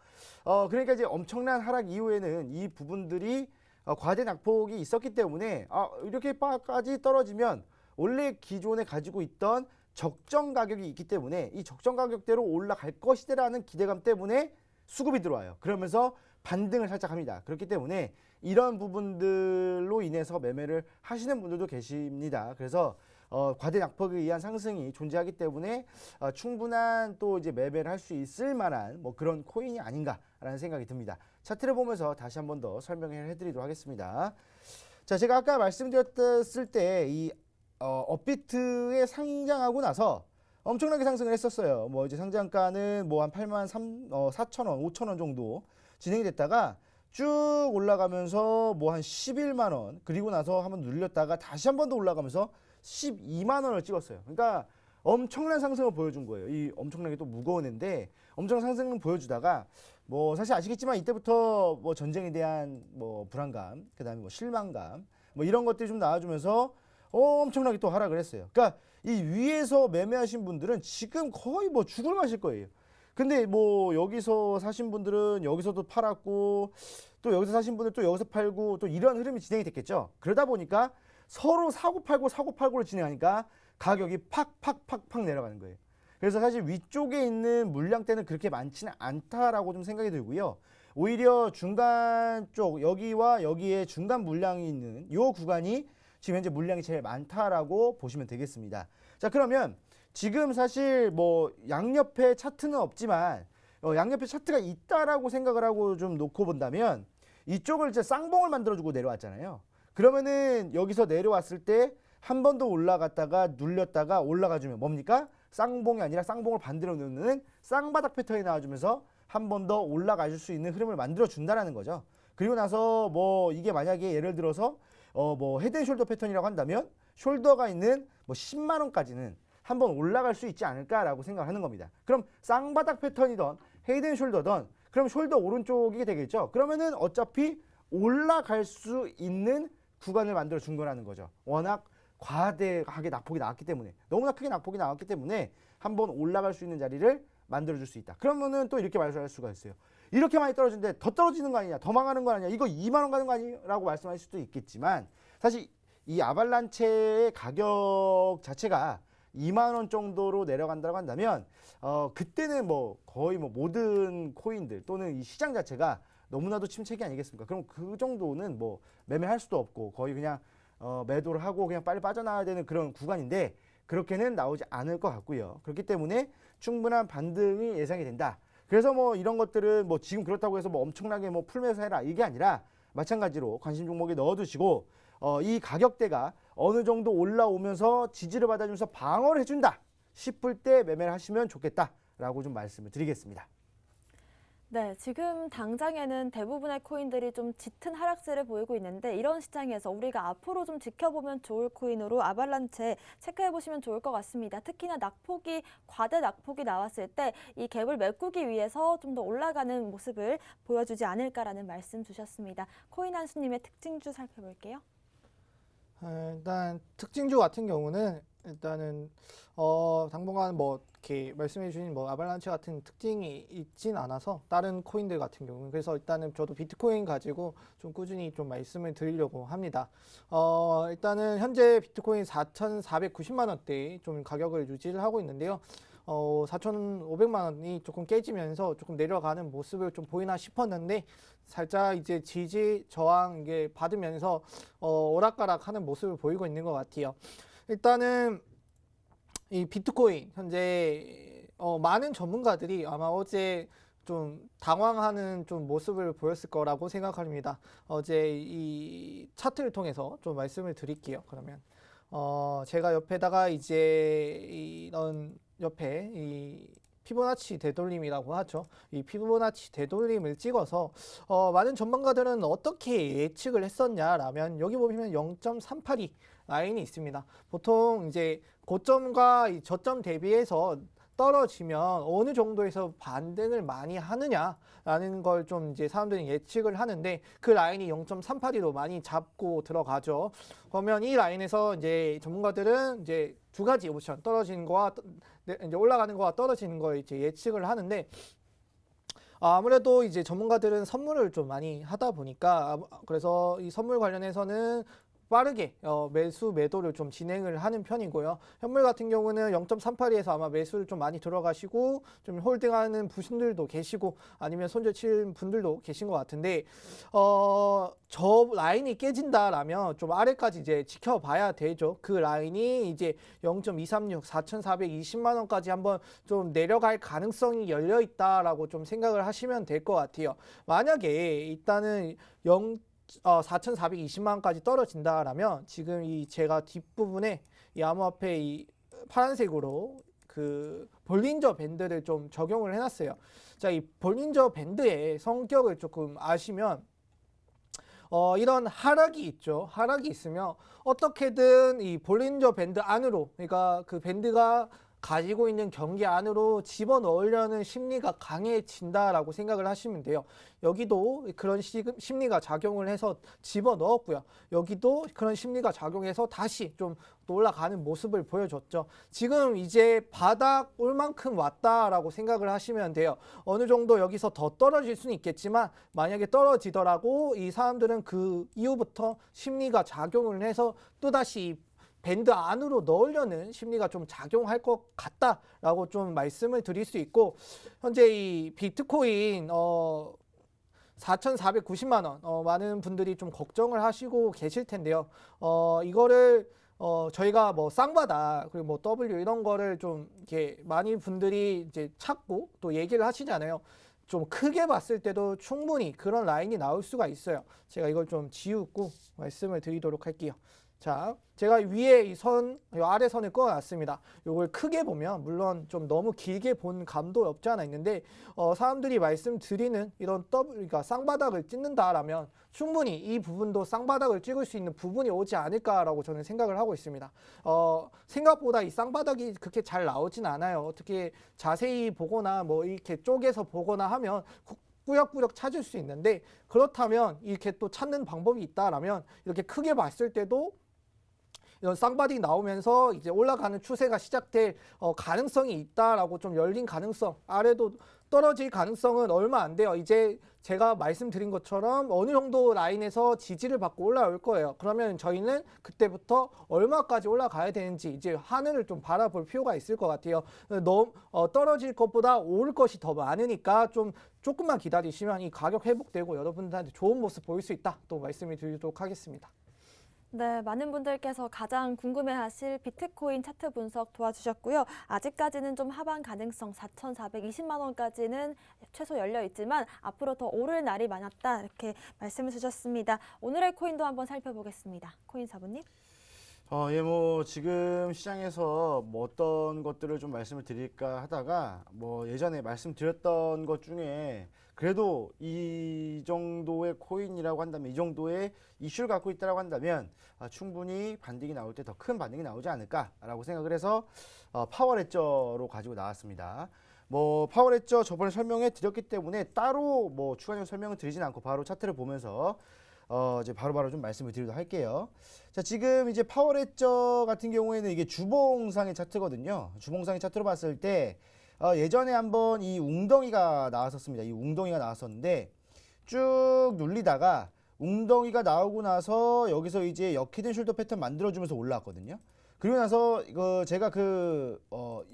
그러니까 이제 엄청난 하락 이후에는 이 부분들이 과대 낙폭이 있었기 때문에 이렇게까지 떨어지면 원래 기존에 가지고 있던 적정 가격이 있기 때문에 이 적정 가격대로 올라갈 것이라는 기대감 때문에 수급이 들어와요. 그러면서 반등을 살짝 합니다. 그렇기 때문에 이런 부분들로 인해서 매매를 하시는 분들도 계십니다. 그래서 과대 낙폭에 의한 상승이 존재하기 때문에 충분한 또 이제 매매를 할 수 있을 만한 뭐 그런 코인이 아닌가라는 생각이 듭니다. 차트를 보면서 다시 한 번 더 설명을 해드리도록 하겠습니다. 자, 제가 아까 말씀드렸을 때 이 업비트에 상장하고 나서 엄청나게 상승을 했었어요. 뭐 이제 상장가는 뭐 한 84,000원, 5,000원 정도 진행이 됐다가 쭉 올라가면서 뭐 한 11만 원, 그리고 나서 한번 눌렸다가 다시 한 번 더 올라가면서 12만 원을 찍었어요. 그러니까 엄청난 상승을 보여준 거예요. 이 엄청나게 또 무거운 애인데 엄청난 상승을 보여주다가 뭐 사실 아시겠지만 이때부터 뭐 전쟁에 대한 뭐 불안감, 그다음에 뭐 실망감, 뭐 이런 것들이 좀 나와주면서 엄청나게 또 하락을 했어요. 그러니까 이 위에서 매매하신 분들은 지금 거의 뭐 죽을 맛일 거예요. 근데 뭐 여기서 사신 분들은 여기서도 팔았고 또 여기서 사신 분들 또 여기서 팔고 또 이런 흐름이 진행이 됐겠죠. 그러다 보니까 서로 사고 팔고를 진행하니까 가격이 팍팍팍팍 내려가는 거예요. 그래서 사실 위쪽에 있는 물량대는 그렇게 많지는 않다라고 좀 생각이 들고요. 오히려 중간 쪽 여기와 여기에 중간 물량이 있는 이 구간이 지금 현재 물량이 제일 많다라고 보시면 되겠습니다. 자, 그러면 지금 사실 뭐 양옆에 차트는 없지만 양옆에 차트가 있다라고 생각을 하고 좀 놓고 본다면 이쪽을 이제 쌍봉을 만들어주고 내려왔잖아요. 그러면은 여기서 내려왔을 때 한 번 더 올라갔다가 눌렸다가 올라가주면 뭡니까? 쌍봉이 아니라 쌍봉을 반대로 누르는 쌍바닥 패턴이 나와주면서 한 번 더 올라가줄 수 있는 흐름을 만들어 준다라는 거죠. 그리고 나서 뭐 이게 만약에 예를 들어서 뭐 헤드앤숄더 패턴이라고 한다면 숄더가 있는 뭐 10만 원까지는 한번 올라갈 수 있지 않을까라고 생각하는 겁니다. 그럼 쌍바닥 패턴이던 헤드앤숄더던 그럼 숄더 오른쪽이 되겠죠. 그러면은 어차피 올라갈 수 있는 구간을 만들어 준 거라는 거죠. 워낙 과대하게 낙폭이 나왔기 때문에 너무나 크게 낙폭이 나왔기 때문에 한번 올라갈 수 있는 자리를 만들어 줄 수 있다. 그러면은 또 이렇게 말씀할 수가 있어요. 이렇게 많이 떨어지는데 더 떨어지는 거 아니냐, 더 망하는 거 아니냐, 이거 2만 원 가는 거 아니라고 말씀하실 수도 있겠지만 사실 이 아발란체의 가격 자체가 2만 원 정도로 내려간다고 한다면 그때는 뭐 거의 뭐 모든 코인들 또는 이 시장 자체가 너무나도 침체기 아니겠습니까? 그럼 그 정도는 뭐 매매할 수도 없고 거의 그냥 매도를 하고 그냥 빨리 빠져나와야 되는 그런 구간인데 그렇게는 나오지 않을 것 같고요. 그렇기 때문에 충분한 반등이 예상이 된다. 그래서 뭐 이런 것들은 뭐 지금 그렇다고 해서 뭐 엄청나게 뭐 풀매수 해라 이게 아니라 마찬가지로 관심 종목에 넣어두시고 이 가격대가 어느 정도 올라오면서 지지를 받아주면서 방어를 해준다 싶을 때 매매를 하시면 좋겠다라고 좀 말씀을 드리겠습니다. 네, 지금 당장에는 대부분의 코인들이 좀 짙은 하락세를 보이고 있는데 이런 시장에서 우리가 앞으로 좀 지켜보면 좋을 코인으로 아발란체 체크해 보시면 좋을 것 같습니다. 특히나 과대 낙폭이 나왔을 때 이 갭을 메꾸기 위해서 좀 더 올라가는 모습을 보여주지 않을까라는 말씀 주셨습니다. 코인 한수님의 특징주 살펴볼게요. 일단 특징주 같은 경우는 일단은 당분간 뭐 이렇게 말씀해 주신 뭐 아발란체 같은 특징이 있진 않아서 다른 코인들 같은 경우는 그래서 일단은 저도 비트코인 가지고 좀 꾸준히 좀 말씀을 드리려고 합니다. 일단은 현재 비트코인 4,490만 원대에 좀 가격을 유지를 하고 있는데요. 4,500만 원이 조금 깨지면서 조금 내려가는 모습을 좀 보이나 싶었는데 살짝 이제 지지 저항 이게 받으면서 오락가락하는 모습을 보이고 있는 것 같아요. 일단은 이 비트코인 현재 많은 전문가들이 아마 어제 좀 당황하는 좀 모습을 보였을 거라고 생각합니다. 어제 이 차트를 통해서 좀 말씀을 드릴게요. 그러면 제가 옆에다가 이제 이런 옆에 이 피보나치 되돌림이라고 하죠. 이 피보나치 되돌림을 찍어서 많은 전문가들은 어떻게 예측을 했었냐라면 여기 보시면 0.382 라인이 있습니다. 보통 이제 고점과 이 저점 대비해서 떨어지면 어느 정도에서 반등을 많이 하느냐라는 걸 좀 이제 사람들이 예측을 하는데 그 라인이 0.382로 많이 잡고 들어가죠. 그러면 이 라인에서 이제 전문가들은 이제 두 가지 옵션 떨어지는 거와 이제 올라가는 거와 떨어지는 거 이제 예측을 하는데 아무래도 이제 전문가들은 선물을 좀 많이 하다 보니까 그래서 이 선물 관련해서는 빠르게 매수 매도를 좀 진행을 하는 편이고요. 현물 같은 경우는 0.382에서 아마 매수를 좀 많이 들어가시고 좀 홀딩하는 분들도 계시고 아니면 손절 치는 분들도 계신 것 같은데 저 라인이 깨진다라면 좀 아래까지 이제 지켜봐야 되죠. 그 라인이 이제 0.236 4,420만 원까지 한번 좀 내려갈 가능성이 열려 있다라고 좀 생각을 하시면 될 것 같아요. 만약에 일단은 4,420만 원까지 떨어진다라면 지금 이 제가 뒷부분에 이 암호화폐 이 파란색으로 그 볼린저 밴드를 좀 적용을 해놨어요. 자, 이 볼린저 밴드의 성격을 조금 아시면 이런 하락이 있죠. 하락이 있으면 어떻게든 이 볼린저 밴드 안으로 그러니까 그 밴드가 가지고 있는 경기 안으로 집어넣으려는 심리가 강해진다라고 생각을 하시면 돼요. 여기도 그런 심리가 작용을 해서 집어넣었고요. 여기도 그런 심리가 작용해서 다시 좀 올라가는 모습을 보여줬죠. 지금 이제 바닥 올 만큼 왔다라고 생각을 하시면 돼요. 어느 정도 여기서 더 떨어질 수는 있겠지만 만약에 떨어지더라도 이 사람들은 그 이후부터 심리가 작용을 해서 또다시 밴드 안으로 넣으려는 심리가 좀 작용할 것 같다라고 좀 말씀을 드릴 수 있고, 현재 이 비트코인 4,490만 원 많은 분들이 좀 걱정을 하시고 계실 텐데요. 이거를 저희가 뭐 쌍바닥 그리고 뭐 W 이런 거를 좀 이렇게 많이 분들이 이제 찾고 또 얘기를 하시잖아요. 좀 크게 봤을 때도 충분히 그런 라인이 나올 수가 있어요. 제가 이걸 좀 지우고 말씀을 드리도록 할게요. 자, 제가 위에 이 아래 선을 꺼놨습니다. 이걸 크게 보면 물론 좀 너무 길게 본 감도 없지 않아 있는데 사람들이 말씀드리는 이런 그러니까 쌍바닥을 찍는다라면 충분히 이 부분도 쌍바닥을 찍을 수 있는 부분이 오지 않을까라고 저는 생각을 하고 있습니다. 생각보다 이 쌍바닥이 그렇게 잘 나오진 않아요. 어떻게 자세히 보거나 뭐 이렇게 쪼개서 보거나 하면 꾸역꾸역 찾을 수 있는데, 그렇다면 이렇게 또 찾는 방법이 있다라면 이렇게 크게 봤을 때도 이런 쌍바닥이 나오면서 이제 올라가는 추세가 시작될 가능성이 있다라고 좀 열린 가능성, 아래도 떨어질 가능성은 얼마 안 돼요. 이제 제가 말씀드린 것처럼 어느 정도 라인에서 지지를 받고 올라올 거예요. 그러면 저희는 그때부터 얼마까지 올라가야 되는지 이제 하늘을 좀 바라볼 필요가 있을 것 같아요. 너무 떨어질 것보다 오를 것이 더 많으니까 조금만 기다리시면 이 가격 회복되고 여러분들한테 좋은 모습 보일 수 있다, 또 말씀을 드리도록 하겠습니다. 네, 많은 분들께서 가장 궁금해하실 비트코인 차트 분석 도와주셨고요. 아직까지는 좀 하방 가능성 4,420만 원까지는 최소 열려 있지만 앞으로 더 오를 날이 많았다, 이렇게 말씀을 주셨습니다. 오늘의 코인도 한번 살펴보겠습니다. 코인 사부님. 예, 뭐 지금 시장에서 뭐 어떤 것들을 좀 말씀을 드릴까 하다가 뭐 예전에 말씀드렸던 것 중에 그래도 이 정도의 코인이라고 한다면, 이 정도의 이슈를 갖고 있다라고 한다면 충분히 반등이 나올 때 더 큰 반등이 나오지 않을까라고 생각을 해서 파워레저로 가지고 나왔습니다. 뭐 파워레저 저번에 설명해 드렸기 때문에 따로 뭐 추가적인 설명을 드리진 않고 바로 차트를 보면서 이제 바로바로 좀 말씀을 드리도록 할게요. 자, 지금 이제 파워레저 같은 경우에는 이게 주봉상의 차트거든요. 주봉상의 차트로 봤을 때 예전에 한번 이 웅덩이가 나왔었습니다. 이 웅덩이가 나왔었는데 쭉 눌리다가 웅덩이가 나오고 나서 여기서 이제 역히든 숄더 패턴 만들어주면서 올라왔거든요. 그리고 나서 제가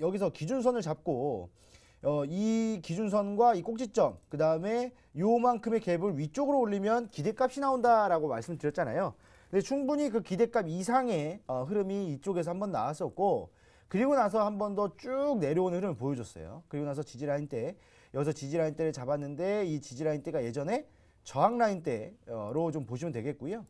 여기서 기준선을 잡고 이 기준선과 이 꼭지점, 그 다음에 요만큼의 갭을 위쪽으로 올리면 기대값이 나온다라고 말씀드렸잖아요. 근데 충분히 그 기대값 이상의 흐름이 이쪽에서 한번 나왔었고, 그리고 나서 한 번 더 쭉 내려오는 흐름을 보여줬어요. 그리고 나서 지지라인 때, 여기서 지지라인 때를 잡았는데 이 지지라인 때가 예전에 저항라인 때로 좀 보시면 되겠고요.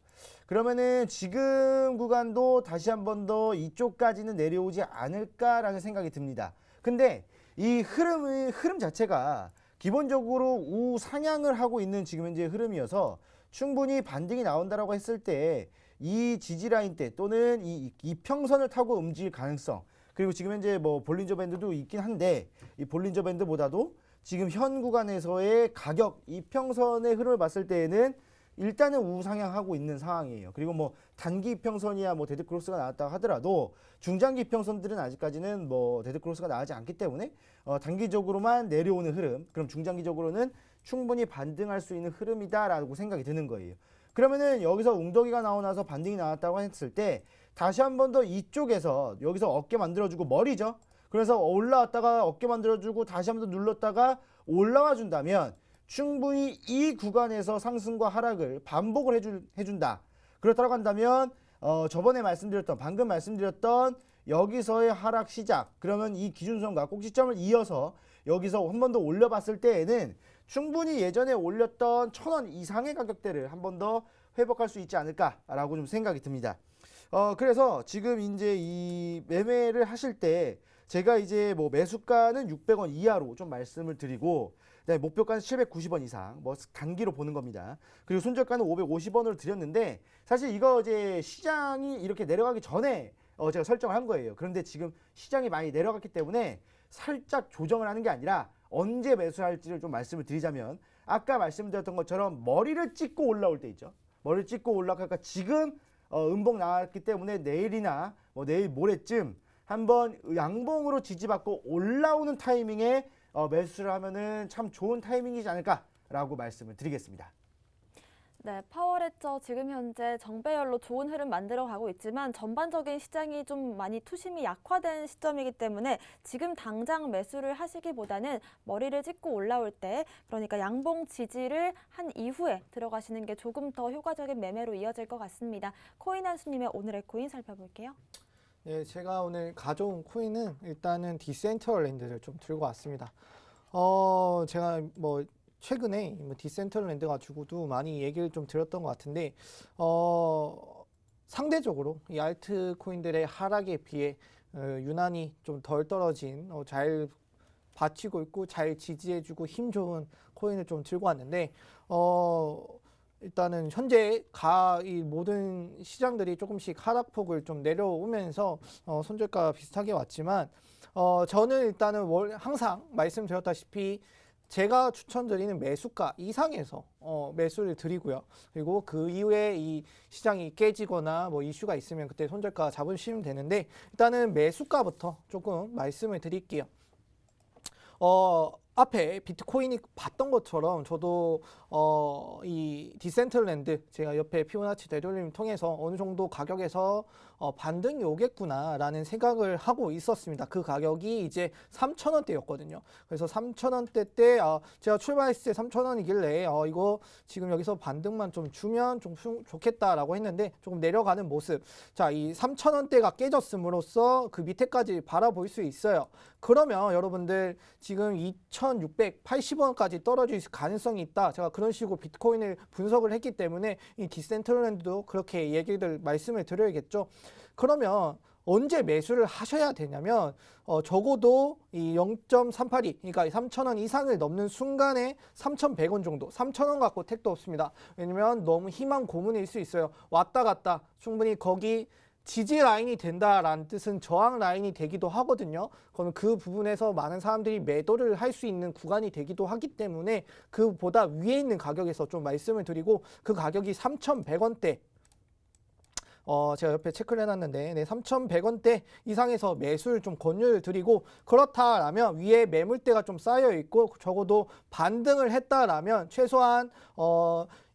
그러면은 지금 구간도 다시 한 번 더 이쪽까지는 내려오지 않을까라는 생각이 듭니다. 근데 이 흐름 자체가 기본적으로 우상향을 하고 있는 지금 현재 흐름이어서 충분히 반등이 나온다라고 했을 때 이 지지라인 때 또는 이 이평선을 타고 움직일 가능성, 그리고 지금 현재 뭐 볼린저 밴드도 있긴 한데 이 볼린저 밴드보다도 지금 현 구간에서의 가격 이평선의 흐름을 봤을 때에는 일단은 우상향하고 있는 상황이에요. 그리고 뭐 단기 이평선이야 뭐 데드크로스가 나왔다 하더라도 중장기 이평선들은 아직까지는 뭐 데드크로스가 나오지 않기 때문에 단기적으로만 내려오는 흐름, 그럼 중장기적으로는 충분히 반등할 수 있는 흐름이다라고 생각이 드는 거예요. 그러면은 여기서 웅덩이가 나오고 나서 반등이 나왔다고 했을 때 다시 한 번 더 이쪽에서 여기서 어깨 만들어주고 머리죠. 그래서 올라왔다가 어깨 만들어주고 다시 한 번 더 눌렀다가 올라와 준다면 충분히 이 구간에서 상승과 하락을 반복을 해준다. 그렇다고 한다면 저번에 방금 말씀드렸던 여기서의 하락 시작, 그러면 이 기준선과 꼭지점을 이어서 여기서 한 번 더 올려봤을 때에는 충분히 예전에 올렸던 1,000원 이상의 가격대를 한 번 더 회복할 수 있지 않을까라고 좀 생각이 듭니다. 그래서 지금 이제 이 매매를 하실 때 제가 이제 뭐 매수가는 600원 이하로 좀 말씀을 드리고, 그다음에 목표가는 790원 이상, 뭐 단기로 보는 겁니다. 그리고 손절가는 550원으로 드렸는데 사실 이거 이제 시장이 이렇게 내려가기 전에 제가 설정을 한 거예요. 그런데 지금 시장이 많이 내려갔기 때문에 살짝 조정을 하는 게 아니라 언제 매수할지를 좀 말씀을 드리자면 아까 말씀드렸던 것처럼 머리를 찍고 올라올 때 있죠. 머리를 찍고 올라가니까 지금 음봉 나왔기 때문에 내일이나 뭐 내일 모레쯤 한번 양봉으로 지지받고 올라오는 타이밍에 매수를 하면은 참 좋은 타이밍이지 않을까라고 말씀을 드리겠습니다. 네, 파월했죠. 지금 현재 정배열로 좋은 흐름 만들어 가고 있지만 전반적인 시장이 좀 많이 투심이 약화된 시점이기 때문에 지금 당장 매수를 하시기보다는 머리를 찍고 올라올 때, 그러니까 양봉 지지를 한 이후에 들어가시는 게 조금 더 효과적인 매매로 이어질 것 같습니다. 코인 한수님의 오늘의 코인 살펴볼게요. 네, 제가 오늘 가져온 코인은 일단은 디센트럴랜드를 좀 들고 왔습니다. 제가 뭐 최근에 디센트럴랜드 가지고도 많이 얘기를 좀 드렸던 것 같은데 상대적으로 이 알트 코인들의 하락에 비해 유난히 좀 덜 떨어진 잘 받치고 있고 잘 지지해주고 힘 좋은 코인을 좀 들고 왔는데 일단은 현재 이 모든 시장들이 조금씩 하락폭을 좀 내려오면서 손절가 비슷하게 왔지만 저는 일단은 항상 말씀드렸다시피 제가 추천드리는 매수가 이상에서 매수를 드리고요. 그리고 그 이후에 이 시장이 깨지거나 뭐 이슈가 있으면 그때 손절가 잡으시면 되는데 일단은 매수가부터 조금 말씀을 드릴게요. 앞에 비트코인이 봤던 것처럼 저도 이 디센트럴랜드 제가 옆에 피보나치 되돌림 통해서 어느 정도 가격에서 반등이 오겠구나라는 생각을 하고 있었습니다. 그 가격이 이제 3,000원대였거든요. 그래서 3,000원대 때 제가 출발했을 때 3,000원이길래 이거 지금 여기서 반등만 좀 주면 좀 좋겠다라고 했는데 조금 내려가는 모습. 자, 이 3,000원대가 깨졌음으로써 그 밑에까지 바라볼 수 있어요. 그러면 여러분들 지금 2,680원까지 떨어질 가능성이 있다. 제가 그런 식으로 비트코인을 분석을 했기 때문에 이 디센트럴랜드도 그렇게 말씀을 드려야겠죠. 그러면 언제 매수를 하셔야 되냐면 적어도 이 0.382, 그러니까 3,000원 이상을 넘는 순간에 3,100원 정도, 3,000원 갖고 택도 없습니다. 왜냐면 너무 희망 고문일 수 있어요. 왔다 갔다 충분히 거기 지지 라인이 된다라는 뜻은 저항 라인이 되기도 하거든요. 그러면 그 부분에서 많은 사람들이 매도를 할 수 있는 구간이 되기도 하기 때문에 그보다 위에 있는 가격에서 좀 말씀을 드리고 그 가격이 3,100원대 제가 옆에 체크를 해놨는데 3,100원대 이상에서 매수를 좀 권유를 드리고 그렇다라면 위에 매물대가 좀 쌓여 있고 적어도 반등을 했다라면 최소한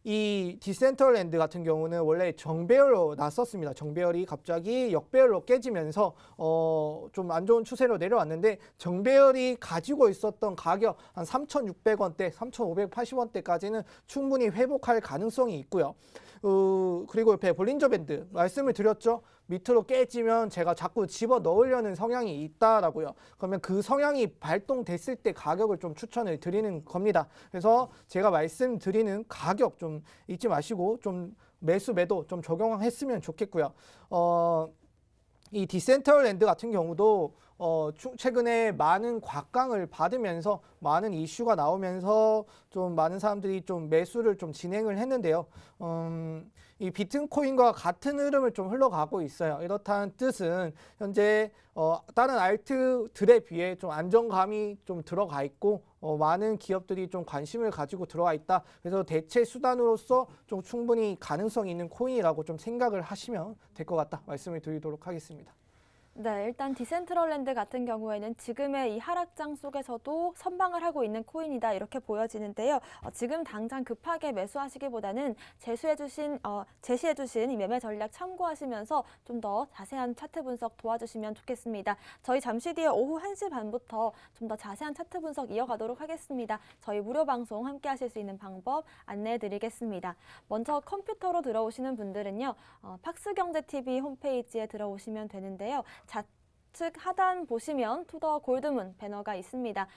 이 디센트럴랜드 같은 경우는 원래 정배열로 났었습니다. 정배열이 갑자기 역배열로 깨지면서 좀 안 좋은 추세로 내려왔는데 정배열이 가지고 있었던 가격 한 3,600원대, 3,580원대까지는 충분히 회복할 가능성이 있고요. 그리고 옆에 볼린저 밴드 말씀을 드렸죠. 밑으로 깨지면 제가 자꾸 집어 넣으려는 성향이 있다라고요. 그러면 그 성향이 발동됐을 때 가격을 좀 추천을 드리는 겁니다. 그래서 제가 말씀드리는 가격 좀 잊지 마시고 좀 매도 좀 적용했으면 좋겠고요. 이 디센트럴랜드 같은 경우도 최근에 많은 곽강을 받으면서 많은 이슈가 나오면서 좀 많은 사람들이 좀 매수를 좀 진행을 했는데요. 이 비트코인과 같은 흐름을 좀 흘러가고 있어요. 이렇다는 뜻은 현재 다른 알트들에 비해 좀 안정감이 좀 들어가 있고 많은 기업들이 좀 관심을 가지고 들어와 있다. 그래서 대체 수단으로서 좀 충분히 가능성이 있는 코인이라고 좀 생각을 하시면 될 것 같다 말씀을 드리도록 하겠습니다. 네, 일단 디센트럴랜드 같은 경우에는 지금의 이 하락장 속에서도 선방을 하고 있는 코인이다 이렇게 보여지는데요. 지금 당장 급하게 매수하시기보다는 제시해주신 이 매매 전략 참고하시면서 좀 더 자세한 차트 분석 도와주시면 좋겠습니다. 저희 잠시 뒤에 오후 1시 반부터 좀 더 자세한 차트 분석 이어가도록 하겠습니다. 저희 무료 방송 함께 하실 수 있는 방법 안내해 드리겠습니다. 먼저 컴퓨터로 들어오시는 분들은요. 팍스경제TV 홈페이지에 들어오시면 되는데요. 좌측 하단 보시면 투더 골드문 배너가 있습니다.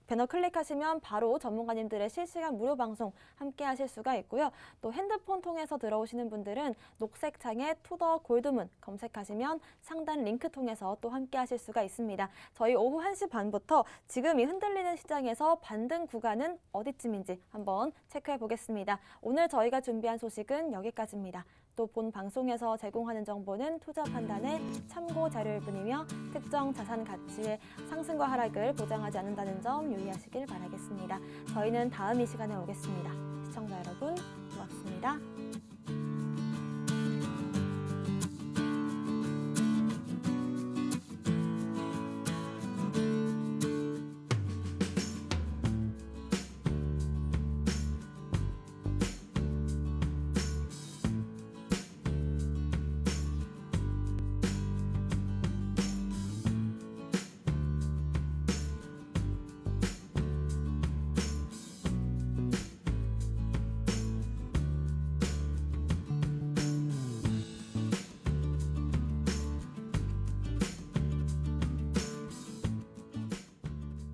배너 클릭하시면 바로 전문가님들의 실시간 무료 방송 함께 하실 수가 있고요. 또 핸드폰 통해서 들어오시는 분들은 녹색 창에 투더 골드문 검색하시면 상단 링크 통해서 또 함께 하실 수가 있습니다. 저희 오후 1시 반부터 지금 이 흔들리는 시장에서 반등 구간은 어디쯤인지 한번 체크해 보겠습니다. 오늘 저희가 준비한 소식은 여기까지입니다. 또 본 방송에서 제공하는 정보는 투자 판단의 참고 자료일 뿐이며 특정 자산 가치의 상승과 하락을 보장하지 않는다는 점 유의하시길 바라겠습니다. 저희는 다음 이 시간에 오겠습니다. 시청자 여러분, 고맙습니다.